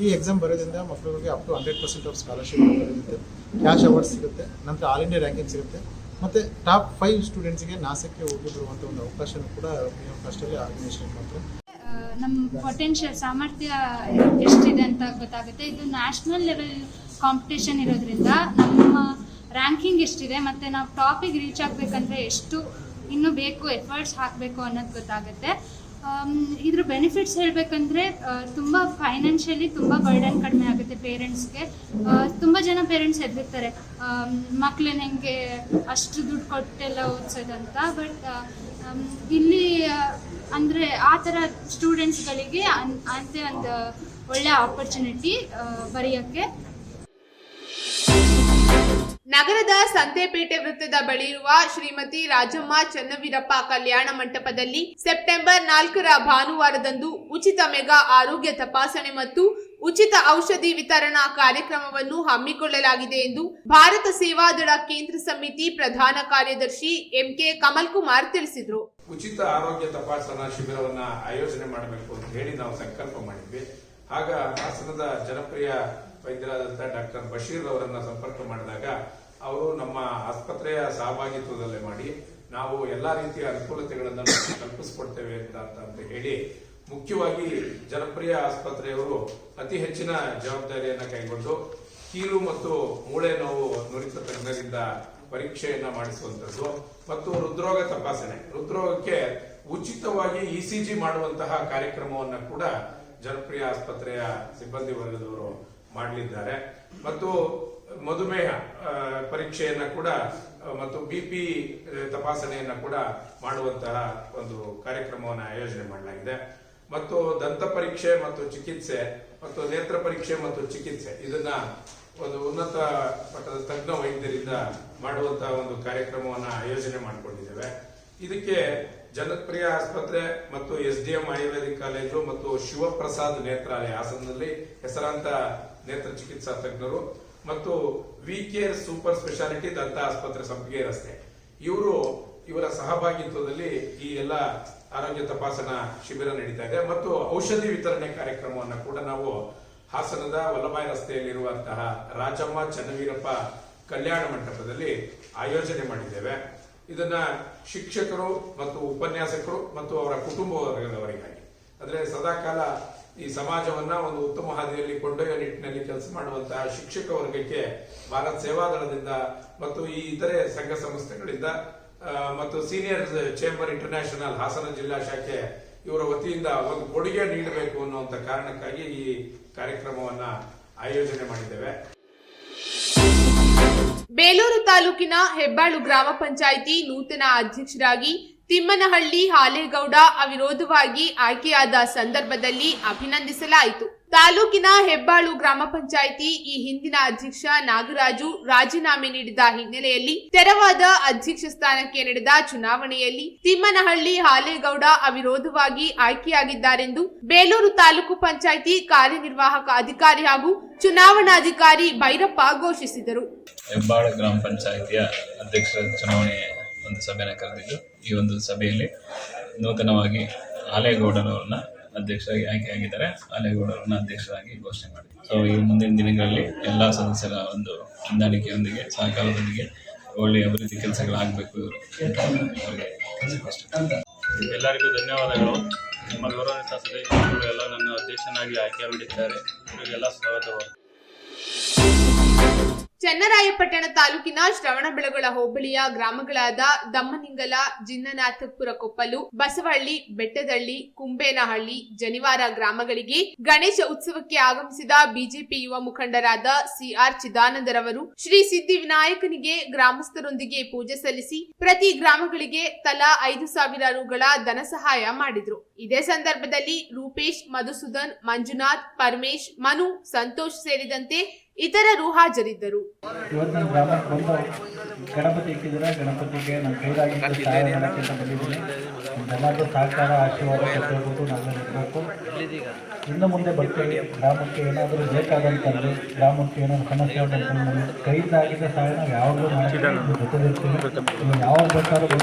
ಈ ಎಕ್ಸಾಮ್ ಬರೋದ್ರಿಂದ ಮಕ್ಕಳಿಗೆ ಅಪ್ ಟು 100% ಆಫ್ ಸ್ಕಾಲರ್ಶಿಪ್ ಇರುತ್ತೆ, ಕ್ಯಾಶ್ ಅವಾರ್ಡ್ಸ್ ಸಿಗುತ್ತೆ, ನಂತರ ಆಲ್ ಇಂಡಿಯಾ ರ್ಯಾಂಕಿಂಗ್ ಸಿಗುತ್ತೆ, ಮತ್ತು ಟಾಪ್ 5 ಸ್ಟೂಡೆಂಟ್ಸ್ಗೆ ನಾಸಕ್ಕೆ ಹೋಗಿ ಬರುವಂಥ ಒಂದು ಅವಕಾಶನೂ ಕೂಡ ಈ ಅವಕಾಶದಲ್ಲಿ ಆರ್ಗನೈಸೇಷನ್ ಮಾಡ್ತಾರೆ. ನಮ್ಮ ಪೊಟೆನ್ಷಿಯಲ್ ಸಾಮರ್ಥ್ಯ ಎಷ್ಟಿದೆ ಅಂತ ಗೊತ್ತಾಗುತ್ತೆ. ಇದು ನ್ಯಾಷನಲ್ ಲೆವೆಲ್ ಕಾಂಪಿಟೇಷನ್ ಇರೋದ್ರಿಂದ ನಮ್ಮ ರ್ಯಾಂಕಿಂಗ್ ಎಷ್ಟಿದೆ ಮತ್ತು ನಾವು ಟಾಪಿಗೆ ರೀಚ್ ಆಗಬೇಕಂದ್ರೆ ಎಷ್ಟು ಇನ್ನೂ ಬೇಕು, ಎಫರ್ಟ್ಸ್ ಹಾಕಬೇಕು ಅನ್ನೋದು ಗೊತ್ತಾಗುತ್ತೆ. ಇದ್ರ ಬೆನಿಫಿಟ್ಸ್ ಹೇಳಬೇಕಂದ್ರೆ ತುಂಬ ಫೈನಾನ್ಷಿಯಲಿ ತುಂಬ ಬರ್ಡನ್ ಕಡಿಮೆ ಆಗುತ್ತೆ ಪೇರೆಂಟ್ಸ್ಗೆ. ತುಂಬ ಜನ ಪೇರೆಂಟ್ಸ್ ಹೆದರ್ತಾರೆ ಮಕ್ಕಳನ್ನ ಹೆಂಗೆ ಅಷ್ಟು ದುಡ್ಡು ಕೊಟ್ಟೆಲ್ಲ ಓದಿಸೋದಂತ. ಬಟ್ ಇಲ್ಲಿ ಅಂದರೆ ಆ ಥರ ಸ್ಟೂಡೆಂಟ್ಸ್ಗಳಿಗೆ ಅಂತೆ ಒಂದು ಒಳ್ಳೆ ಆಪರ್ಚುನಿಟಿ ಬರೆಯೋಕ್ಕೆ. ನಗರದ ಸಂತೆಪೇಟೆ ವೃತ್ತದ ಬಳಿ ಇರುವ ಶ್ರೀಮತಿ ರಾಜಮ್ಮ ಚನ್ನವೀರಪ್ಪ ಕಲ್ಯಾಣ ಮಂಟಪದಲ್ಲಿ ಸೆಪ್ಟೆಂಬರ್ 4ರ ಭಾನುವಾರದಂದು ಉಚಿತ ಮೆಗಾ ಆರೋಗ್ಯ ತಪಾಸಣೆ ಮತ್ತು ಉಚಿತ ಔಷಧಿ ವಿತರಣಾ ಕಾರ್ಯಕ್ರಮವನ್ನು ಹಮ್ಮಿಕೊಳ್ಳಲಾಗಿದೆ ಎಂದು ಭಾರತ ಸೇವಾದಳ ಕೇಂದ್ರ ಸಮಿತಿ ಪ್ರಧಾನ ಕಾರ್ಯದರ್ಶಿ ಎಂಕೆ ಕಮಲ್ ಕುಮಾರ್ ತಿಳಿಸಿದರು. ಉಚಿತ ಆರೋಗ್ಯ ತಪಾಸಣಾ ಶಿಬಿರವನ್ನ ಆಯೋಜನೆ ಮಾಡಬೇಕು ಅಂತ ಹೇಳಿ ನಾವು ಸಂಕಲ್ಪ ಮಾಡಿದ್ವಿ. ಆಗ ಹಾಸನದ ಜನಪ್ರಿಯ ವೈದ್ಯರಾದಂತಹ ಡಾಕ್ಟರ್ ಬಶೀರ್ ಅವರನ್ನ ಸಂಪರ್ಕ ಮಾಡಿದಾಗ ಅವರು ನಮ್ಮ ಆಸ್ಪತ್ರೆಯ ಸಹಭಾಗಿತ್ವದಲ್ಲೇ ಮಾಡಿ ನಾವು ಎಲ್ಲಾ ರೀತಿಯ ಅನುಕೂಲತೆಗಳನ್ನು ಕಲ್ಪಿಸಿಕೊಡ್ತೇವೆ ಅಂತ ಹೇಳಿ, ಮುಖ್ಯವಾಗಿ ಜನಪ್ರಿಯ ಆಸ್ಪತ್ರೆಯವರು ಅತಿ ಹೆಚ್ಚಿನ ಜವಾಬ್ದಾರಿಯನ್ನ ಕೈಗೊಂಡು ಕೀಲು ಮತ್ತು ಮೂಳೆ ನೋವು ನುರಿತ ತಜ್ಞರಿಂದ ಪರೀಕ್ಷೆಯನ್ನ ಮಾಡಿಸುವಂತದ್ದು ಮತ್ತು ಹೃದ್ರೋಗ ತಪಾಸಣೆ, ಹೃದ್ರೋಗಕ್ಕೆ ಉಚಿತವಾಗಿ ECG ಮಾಡುವಂತಹ ಕಾರ್ಯಕ್ರಮವನ್ನ ಕೂಡ ಜನಪ್ರಿಯ ಆಸ್ಪತ್ರೆಯ ಸಿಬ್ಬಂದಿ ವರ್ಗದವರು ಮಾಡಲಿದ್ದಾರೆ. ಮತ್ತು ಮಧುಮೇಹ ಪರೀಕ್ಷೆಯನ್ನ ಕೂಡ ಮತ್ತು BP ತಪಾಸಣೆಯನ್ನ ಕೂಡ ಮಾಡುವಂತಹ ಒಂದು ಕಾರ್ಯಕ್ರಮವನ್ನು ಆಯೋಜನೆ ಮಾಡಲಾಗಿದೆ. ಮತ್ತು ದಂತ ಪರೀಕ್ಷೆ ಮತ್ತು ಚಿಕಿತ್ಸೆ ಮತ್ತು ನೇತ್ರ ಪರೀಕ್ಷೆ ಮತ್ತು ಚಿಕಿತ್ಸೆ ಇದನ್ನ ಒಂದು ಉನ್ನತ ಮಟ್ಟದ ತಜ್ಞ ವೈದ್ಯರಿಂದ ಮಾಡುವಂತಹ ಒಂದು ಕಾರ್ಯಕ್ರಮವನ್ನು ಆಯೋಜನೆ ಮಾಡಿಕೊಂಡಿದ್ದೇವೆ. ಇದಕ್ಕೆ ಜನಪ್ರಿಯ ಆಸ್ಪತ್ರೆ ಮತ್ತು SDM ಆಯುರ್ವೇದಿಕ್ ಕಾಲೇಜು ಮತ್ತು ಶಿವಪ್ರಸಾದ್ ನೇತ್ರಾಲಯ ಹಾಸನದಲ್ಲಿ ಹೆಸರಾಂತ ನೇತ್ರ ಚಿಕಿತ್ಸಾ ತಜ್ಞರು ಮತ್ತು ವಿಕೇರ್ ಸೂಪರ್ ಸ್ಪೆಷಾಲಿಟಿ ದಂತ ಆಸ್ಪತ್ರೆ ಸಂಪಿಗೆ ರಸ್ತೆ ಇವರ ಸಹಭಾಗಿತ್ವದಲ್ಲಿ ಈ ಎಲ್ಲ ಆರೋಗ್ಯ ತಪಾಸಣಾ ಶಿಬಿರ ನಡೀತಾ ಇದೆ. ಮತ್ತು ಔಷಧಿ ವಿತರಣೆ ಕಾರ್ಯಕ್ರಮವನ್ನು ಕೂಡ ನಾವು ಹಾಸನದ ವಲ್ಲಭಾಯ್ ರಸ್ತೆಯಲ್ಲಿರುವಂತಹ ರಾಜಮ್ಮ ಚನ್ನವೀರಪ್ಪ ಕಲ್ಯಾಣ ಮಂಟಪದಲ್ಲಿ ಆಯೋಜನೆ ಮಾಡಿದ್ದೇವೆ. ಇದನ್ನ ಶಿಕ್ಷಕರು ಮತ್ತು ಉಪನ್ಯಾಸಕರು ಮತ್ತು ಅವರ ಕುಟುಂಬ ವರ್ಗದವರಿಗಾಗಿ, ಅಂದ್ರೆ ಸದಾಕಾಲ ಈ ಸಮಾಜವನ್ನ ಒಂದು ಉತ್ತಮ ಹಾದಿಯಲ್ಲಿ ಕೊಂಡೊಯ್ಯುವ ನಿಟ್ಟಿನಲ್ಲಿ ಕೆಲಸ ಮಾಡುವಂತಹ ಶಿಕ್ಷಕ ವರ್ಗಕ್ಕೆ ಭಾರತ ಸೇವಾದಳದಿಂದ ಮತ್ತು ಈ ಇತರೆ ಸಂಘ ಸಂಸ್ಥೆಗಳಿಂದ ಮತ್ತು ಸೀನಿಯರ್ ಚೇಂಬರ್ ಇಂಟರ್ನ್ಯಾಷನಲ್ ಹಾಸನ ಜಿಲ್ಲಾ ಶಾಖೆ ಇವರ ವತಿಯಿಂದ ಒಂದು ಕೊಡುಗೆ ನೀಡಬೇಕು ಅನ್ನುವಂತ ಕಾರಣಕ್ಕಾಗಿ ಈ ಕಾರ್ಯಕ್ರಮವನ್ನ ಆಯೋಜನೆ ಮಾಡಿದ್ದೇವೆ. ಬೇಲೂರು ತಾಲೂಕಿನ ಹೆಬ್ಬಾಳು ಗ್ರಾಮ ಪಂಚಾಯಿತಿ ನೂತನ ಅಧ್ಯಕ್ಷರಾಗಿ ತಿಮ್ಮನಹಳ್ಳಿ ಹಾಲೇಗೌಡ ಅವಿರೋಧವಾಗಿ ಆಯ್ಕೆಯಾದ ಸಂದರ್ಭದಲ್ಲಿ ಅಭಿನಂದಿಸಲಾಯಿತು. ತಾಲೂಕಿನ ಹೆಬ್ಬಾಳು ಗ್ರಾಮ ಪಂಚಾಯಿತಿ ಈ ಹಿಂದಿನ ಅಧ್ಯಕ್ಷ ನಾಗರಾಜು ರಾಜೀನಾಮೆ ನೀಡಿದ ಹಿನ್ನೆಲೆಯಲ್ಲಿ ತೆರವಾದ ಅಧ್ಯಕ್ಷ ಸ್ಥಾನಕ್ಕೆ ನಡೆದ ಚುನಾವಣೆಯಲ್ಲಿ ತಿಮ್ಮನಹಳ್ಳಿ ಹಾಲೇಗೌಡ ಅವಿರೋಧವಾಗಿ ಆಯ್ಕೆಯಾಗಿದ್ದಾರೆಂದು ಬೇಲೂರು ತಾಲೂಕು ಪಂಚಾಯಿತಿ ಕಾರ್ಯನಿರ್ವಾಹಕ ಅಧಿಕಾರಿ ಹಾಗೂ ಚುನಾವಣಾಧಿಕಾರಿ ಭೈರಪ್ಪ ಘೋಷಿಸಿದರು. ಹೆಬ್ಬಾಳು ಗ್ರಾಮ ಪಂಚಾಯಿತಿಯ ಅಧ್ಯಕ್ಷರ ಚುನಾವಣೆ ಒಂದು ಸಭೆಯನ್ನು ಕರೆದಿದ್ದು, ಈ ಒಂದು ಸಭೆಯಲ್ಲಿ ನೂತನವಾಗಿ ಹಾಲೇಗೌಡರವರನ್ನ ಅಧ್ಯಕ್ಷರಾಗಿ ಆಯ್ಕೆಯಾಗಿದ್ದಾರೆ. ಹಾಲೇಗೌಡರನ್ನ ಅಧ್ಯಕ್ಷರಾಗಿ ಘೋಷಣೆ ಮಾಡಿದ್ದಾರೆ. ಸೊ ಈ ಮುಂದಿನ ದಿನಗಳಲ್ಲಿ ಎಲ್ಲ ಸದಸ್ಯರ ಒಂದು ಹೊಂದಾಣಿಕೆಯೊಂದಿಗೆ ಸಹಕಾರದೊಂದಿಗೆ ಒಳ್ಳೆಯ ಅಭಿವೃದ್ಧಿ ಕೆಲಸಗಳಾಗಬೇಕು ಅವರಿಗೆ. ಎಲ್ಲರಿಗೂ ಧನ್ಯವಾದಗಳು. ನಮ್ಮ ಗೌರವಾನ್ವಿತ ಸದಸ್ಯರು ಎಲ್ಲ ನನ್ನ ಅಧ್ಯಕ್ಷನಾಗಿ ಆಯ್ಕೆ ಮಾಡಿದ್ದಾರೆ. ಇವರಿಗೆಲ್ಲ ಸ್ವಾಗತಗಳು. ಚನ್ನರಾಯಪಟ್ಟಣ ತಾಲೂಕಿನ ಶ್ರವಣಬೆಳಗೊಳ ಹೋಬಳಿಯ ಗ್ರಾಮಗಳಾದ ದಮ್ಮನಿಂಗಲ, ಜಿನ್ನನಾಥಪುರ ಕೊಪ್ಪಲು, ಬಸವಹಳ್ಳಿ, ಬೆಟ್ಟದಳ್ಳಿ, ಕುಂಬೇನಹಳ್ಳಿ, ಜನಿವಾರ ಗ್ರಾಮಗಳಿಗೆ ಗಣೇಶ ಉತ್ಸವಕ್ಕೆ ಆಗಮಿಸಿದ ಬಿಜೆಪಿ ಯುವ ಮುಖಂಡರಾದ CR ಚಿದಾನಂದರವರು ಶ್ರೀ ಸಿದ್ಧಿ ವಿನಾಯಕನಿಗೆ ಗ್ರಾಮಸ್ಥರೊಂದಿಗೆ ಪೂಜೆ ಸಲ್ಲಿಸಿ ಪ್ರತಿ ಗ್ರಾಮಗಳಿಗೆ ತಲಾ 5,000 ರುಗಳ ಧನ ಸಹಾಯ ಮಾಡಿದ್ರು. ಇದೇ ಸಂದರ್ಭದಲ್ಲಿ ರೂಪೇಶ್, ಮಧುಸೂದನ್, ಮಂಜುನಾಥ್, ಪರಮೇಶ್, ಮನು, ಸಂತೋಷ್ ಸೇರಿದಂತೆ ಇತರರು ಹಾಜರಿದ್ದರು. ಇವತ್ತು ನನ್ನ ಗ್ರಾಮಕ್ಕೆ ಬಂದು ಗಣಪತಿ ಇಟ್ಟಿದ್ರೆ ಗಣಪತಿಗೆ ನನ್ನ ಕೈಲಾಗಿದ್ದು ಸಹಾಯ ಮಾಡೋಕ್ಕೆ ಅಂತ ಬಂದಿದ್ದೀನಿ. ಎಲ್ಲರಿಗೂ ಸಹಕಾರ ಆಶೀರ್ವಾದ ಕೊಟ್ಟು ನಾನು ಇರಬೇಕು. ಇನ್ನು ಮುಂದೆ ಬರ್ತೀವಿ. ಗ್ರಾಮಕ್ಕೆ ಏನಾದರೂ ಬೇಕಾದಂತಂದ್ರೆ, ಗ್ರಾಮಕ್ಕೆ ಏನಾದರೂ ಸಮಸ್ಯೆ ಅಂತಂದ್ರೆ ಕೈಲಾಗಿದ್ದ ಸಹಾಯ ನಾವು ಯಾವಾಗಲೂ ಮಾಡೋಕ್ಕೆ ಜೊತೆಗಿರ್ತೀವಿ. ಯಾವಾಗ ಬೇಕಾದ್ರೂ.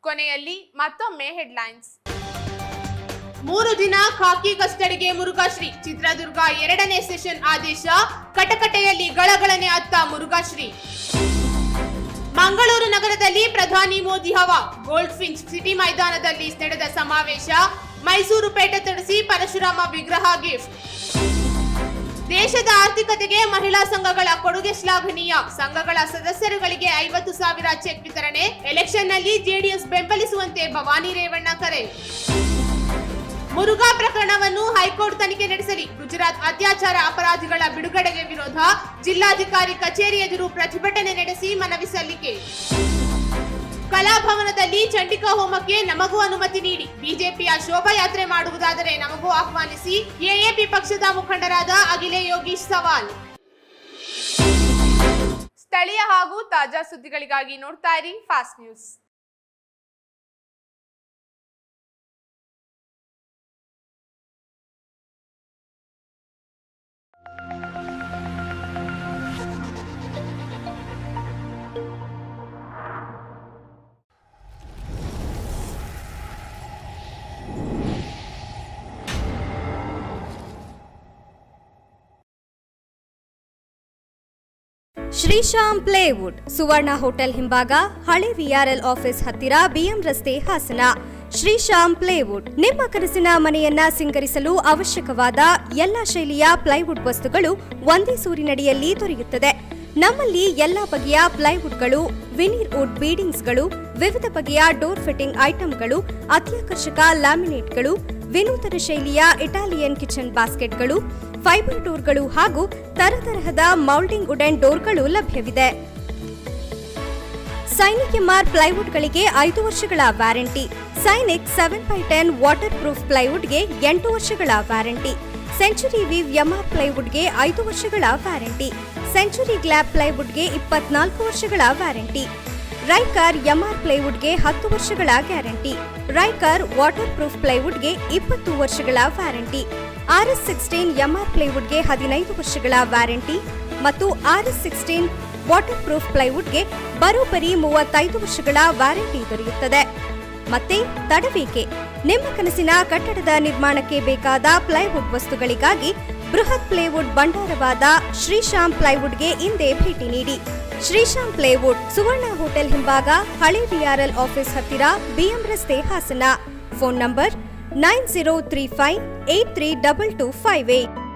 ಕೊನೆಯಲ್ಲಿ ಮತ್ತೊಮ್ಮೆ ಹೆಡ್ಲೈನ್ಸ್. 3 ದಿನ ಖಾಕಿ ಕಸ್ಟಡಿಗೆ ಮುರುಘಾಶ್ರೀ. ಚಿತ್ರದುರ್ಗ 2ನೇ ಸೆಷನ್ ಆದೇಶ. ಕಟಕಟೆಯಲ್ಲಿ ಗಳಗಳನೆ ಅತ್ತ ಮುರುಘಾಶ್ರೀ. ಮಂಗಳೂರು ನಗರದಲ್ಲಿ ಪ್ರಧಾನಿ ಮೋದಿ ಹವಾ. ಗೋಲ್ಡ್ ಫಿಂಚ್ ಸಿಟಿ ಮೈದಾನದಲ್ಲಿ ನಡೆದ ಸಮಾವೇಶ. ಮೈಸೂರು ಪೇಟೆ ತಡಿಸಿ ಪರಶುರಾಮ ವಿಗ್ರಹ ಗಿಫ್ಟ್. ದೇಶದ ಆರ್ಥಿಕತೆಗೆ ಮಹಿಳಾ ಸಂಘಗಳ ಕೊಡುಗೆ ಶ್ಲಾಘನೀಯ. ಸಂಘಗಳ ಸದಸ್ಯರುಗಳಿಗೆ 50,000 ಚೆಕ್ ವಿತರಣೆ. ಎಲೆಕ್ಷನ್ನಲ್ಲಿ ಜೆಡಿಎಸ್ ಬೆಂಬಲಿಸುವಂತೆ ಭವಾನಿ ರೇವಣ್ಣ ಕರೆ. ಮುರುಘಾ ಪ್ರಕರಣವನ್ನು ಹೈಕೋರ್ಟ್ ತನಿಖೆ ನಡೆಸಲಿ. ಗುಜರಾತ್ ಅತ್ಯಾಚಾರ ಅಪರಾಧಿಗಳ ಬಿಡುಗಡೆಗೆ ವಿರೋಧ. ಜಿಲ್ಲಾಧಿಕಾರಿ ಕಚೇರಿ ಎದುರು ಪ್ರತಿಭಟನೆ ನಡೆಸಿ ಮನವಿ ಸಲ್ಲಿಕೆ. ಕಲಾಭವನದಲ್ಲಿ ಚಂಡಿಕಾ ಹೋಮಕ್ಕೆ ನಮಗೂ ಅನುಮತಿ ನೀಡಿ. ಬಿಜೆಪಿಯ ಶೋಭಾಯಾತ್ರೆ ಮಾಡುವುದಾದರೆ ನಮಗೂ ಆಹ್ವಾನಿಸಿ. ಎಎಪಿ ಪಕ್ಷದ ಮುಖಂಡರಾದ ಅಖಿಲೆ ಯೋಗೀಶ್ ಸವಾಲ್. ಸ್ಥಳೀಯ ಹಾಗೂ ತಾಜಾ ಸುದ್ದಿಗಳಿಗಾಗಿ ನೋಡ್ತಾ ಇರಿ ಫಾಸ್ಟ್ ನ್ಯೂಸ್. ಶ್ರೀಶಾಮ್ ಪ್ಲೇವುಡ್, ಸುವರ್ಣ ಹೋಟೆಲ್ ಹಿಂಭಾಗ, ಹಳೆ ವಿಆರ್ಎಲ್ ಆಫೀಸ್ ಹತ್ತಿರ, ಬಿಎಂ ರಸ್ತೆ, ಹಾಸನ. ಶ್ರೀಶಾಮ್ ಪ್ಲೇವುಡ್ ನಿಮ್ಮ ಕನಸಿನ ಮನೆಯನ್ನ ಸಿಂಗರಿಸಲು ಅವಶ್ಯಕವಾದ ಎಲ್ಲ ಶೈಲಿಯ ಪ್ಲೈವುಡ್ ವಸ್ತುಗಳು ಒಂದೇ ಸೂರಿನಡಿಯಲ್ಲಿ ದೊರೆಯುತ್ತದೆ. ನಮ್ಮಲ್ಲಿ ಎಲ್ಲ ಬಗೆಯ ಪ್ಲೈವುಡ್ಗಳು, ವಿನೀರ್ ವುಡ್ ಬೀಡಿಂಗ್ಸ್ಗಳು, ವಿವಿಧ ಬಗೆಯ ಡೋರ್ ಫಿಟ್ಟಿಂಗ್ ಐಟಂಗಳು, ಅತ್ಯಾಕರ್ಷಕ ಲ್ಯಾಮಿನೇಟ್ಗಳು, ವಿನೂತನ ಶೈಲಿಯ ಇಟಾಲಿಯನ್ ಕಿಚನ್ ಬಾಸ್ಕೆಟ್ಗಳು, ಫೈಬರ್ ಡೋರ್ಗಳು ಹಾಗೂ ತರತರಹದ ಮೌಲ್ಡಿಂಗ್ ವುಡನ್ ಡೋರ್ಗಳು ಲಭ್ಯವಿದೆ. ಸೈನಿಕ್ ಎಂಆರ್ ಪ್ಲೈವುಡ್ಗಳಿಗೆ 5 ವರ್ಷಗಳ warranty. Sainik 7x10 waterproof ಪ್ಲೈವುಡ್ಗೆ 8 ವರ್ಷಗಳ ವ್ಯಾರಂಟಿ. ಸೆಂಚುರಿ ವಿವ್ ಎಂಆರ್ ಪ್ಲೈವುಡ್ಗೆ 5 ವರ್ಷಗಳ ವ್ಯಾರಂಟಿ. ಸೆಂಚುರಿ ಗ್ಲಾಬ್ ಪ್ಲೈವುಡ್ಗೆ 24 ವರ್ಷಗಳ ವ್ಯಾರಂಟಿ. ರೈಕರ್ ಎಂಆರ್ ಪ್ಲೈವುಡ್ಗೆ 10 ವರ್ಷಗಳ ಗ್ಯಾರಂಟಿ. ರೈಕರ್ ವಾಟರ್ ಪ್ರೂಫ್ ಪ್ಲೈವುಡ್ಗೆ 20 ವರ್ಷಗಳ ವ್ಯಾರಂಟಿ. RS16 ಎಂಆರ್ ಪ್ಲೈವುಡ್ಗೆ 15 ವರ್ಷಗಳ ವ್ಯಾರಂಟಿ ಮತ್ತು RS16 ವಾಟರ್ ಪ್ರೂಫ್ ಪ್ಲೈವುಡ್ಗೆ ಬರೋಬ್ಬರಿ 35 ವರ್ಷಗಳ ವ್ಯಾರಂಟಿ ದೊರೆಯುತ್ತದೆ. ಮತ್ತೆ ತಡಬೇಕೆ? ನಿಮ್ಮ ಕನಸಿನ ಕಟ್ಟಡದ ನಿರ್ಮಾಣಕ್ಕೆ ಬೇಕಾದ ಪ್ಲೈವುಡ್ ವಸ್ತುಗಳಿಗಾಗಿ ಬೃಹತ್ ಪ್ಲೈವುಡ್ ಭಂಡಾರವಾದ ಶ್ರೀಶಾಮ್ ಪ್ಲೈವುಡ್ಗೆ ಹಿಂದೆ ಭೇಟಿ ನೀಡಿ. ಶ್ರೀಶಾಮ್ ಪ್ಲೈವುಡ್, ಸುವರ್ಣ ಹೋಟೆಲ್ ಹಿಂಭಾಗ, ಹಳೆ ವಿಆರ್ಎಲ್ ಆಫೀಸ್ ಹತ್ತಿರ, ಬಿಎಂ ರಸ್ತೆ, ಹಾಸನ. Phone number 9035832258.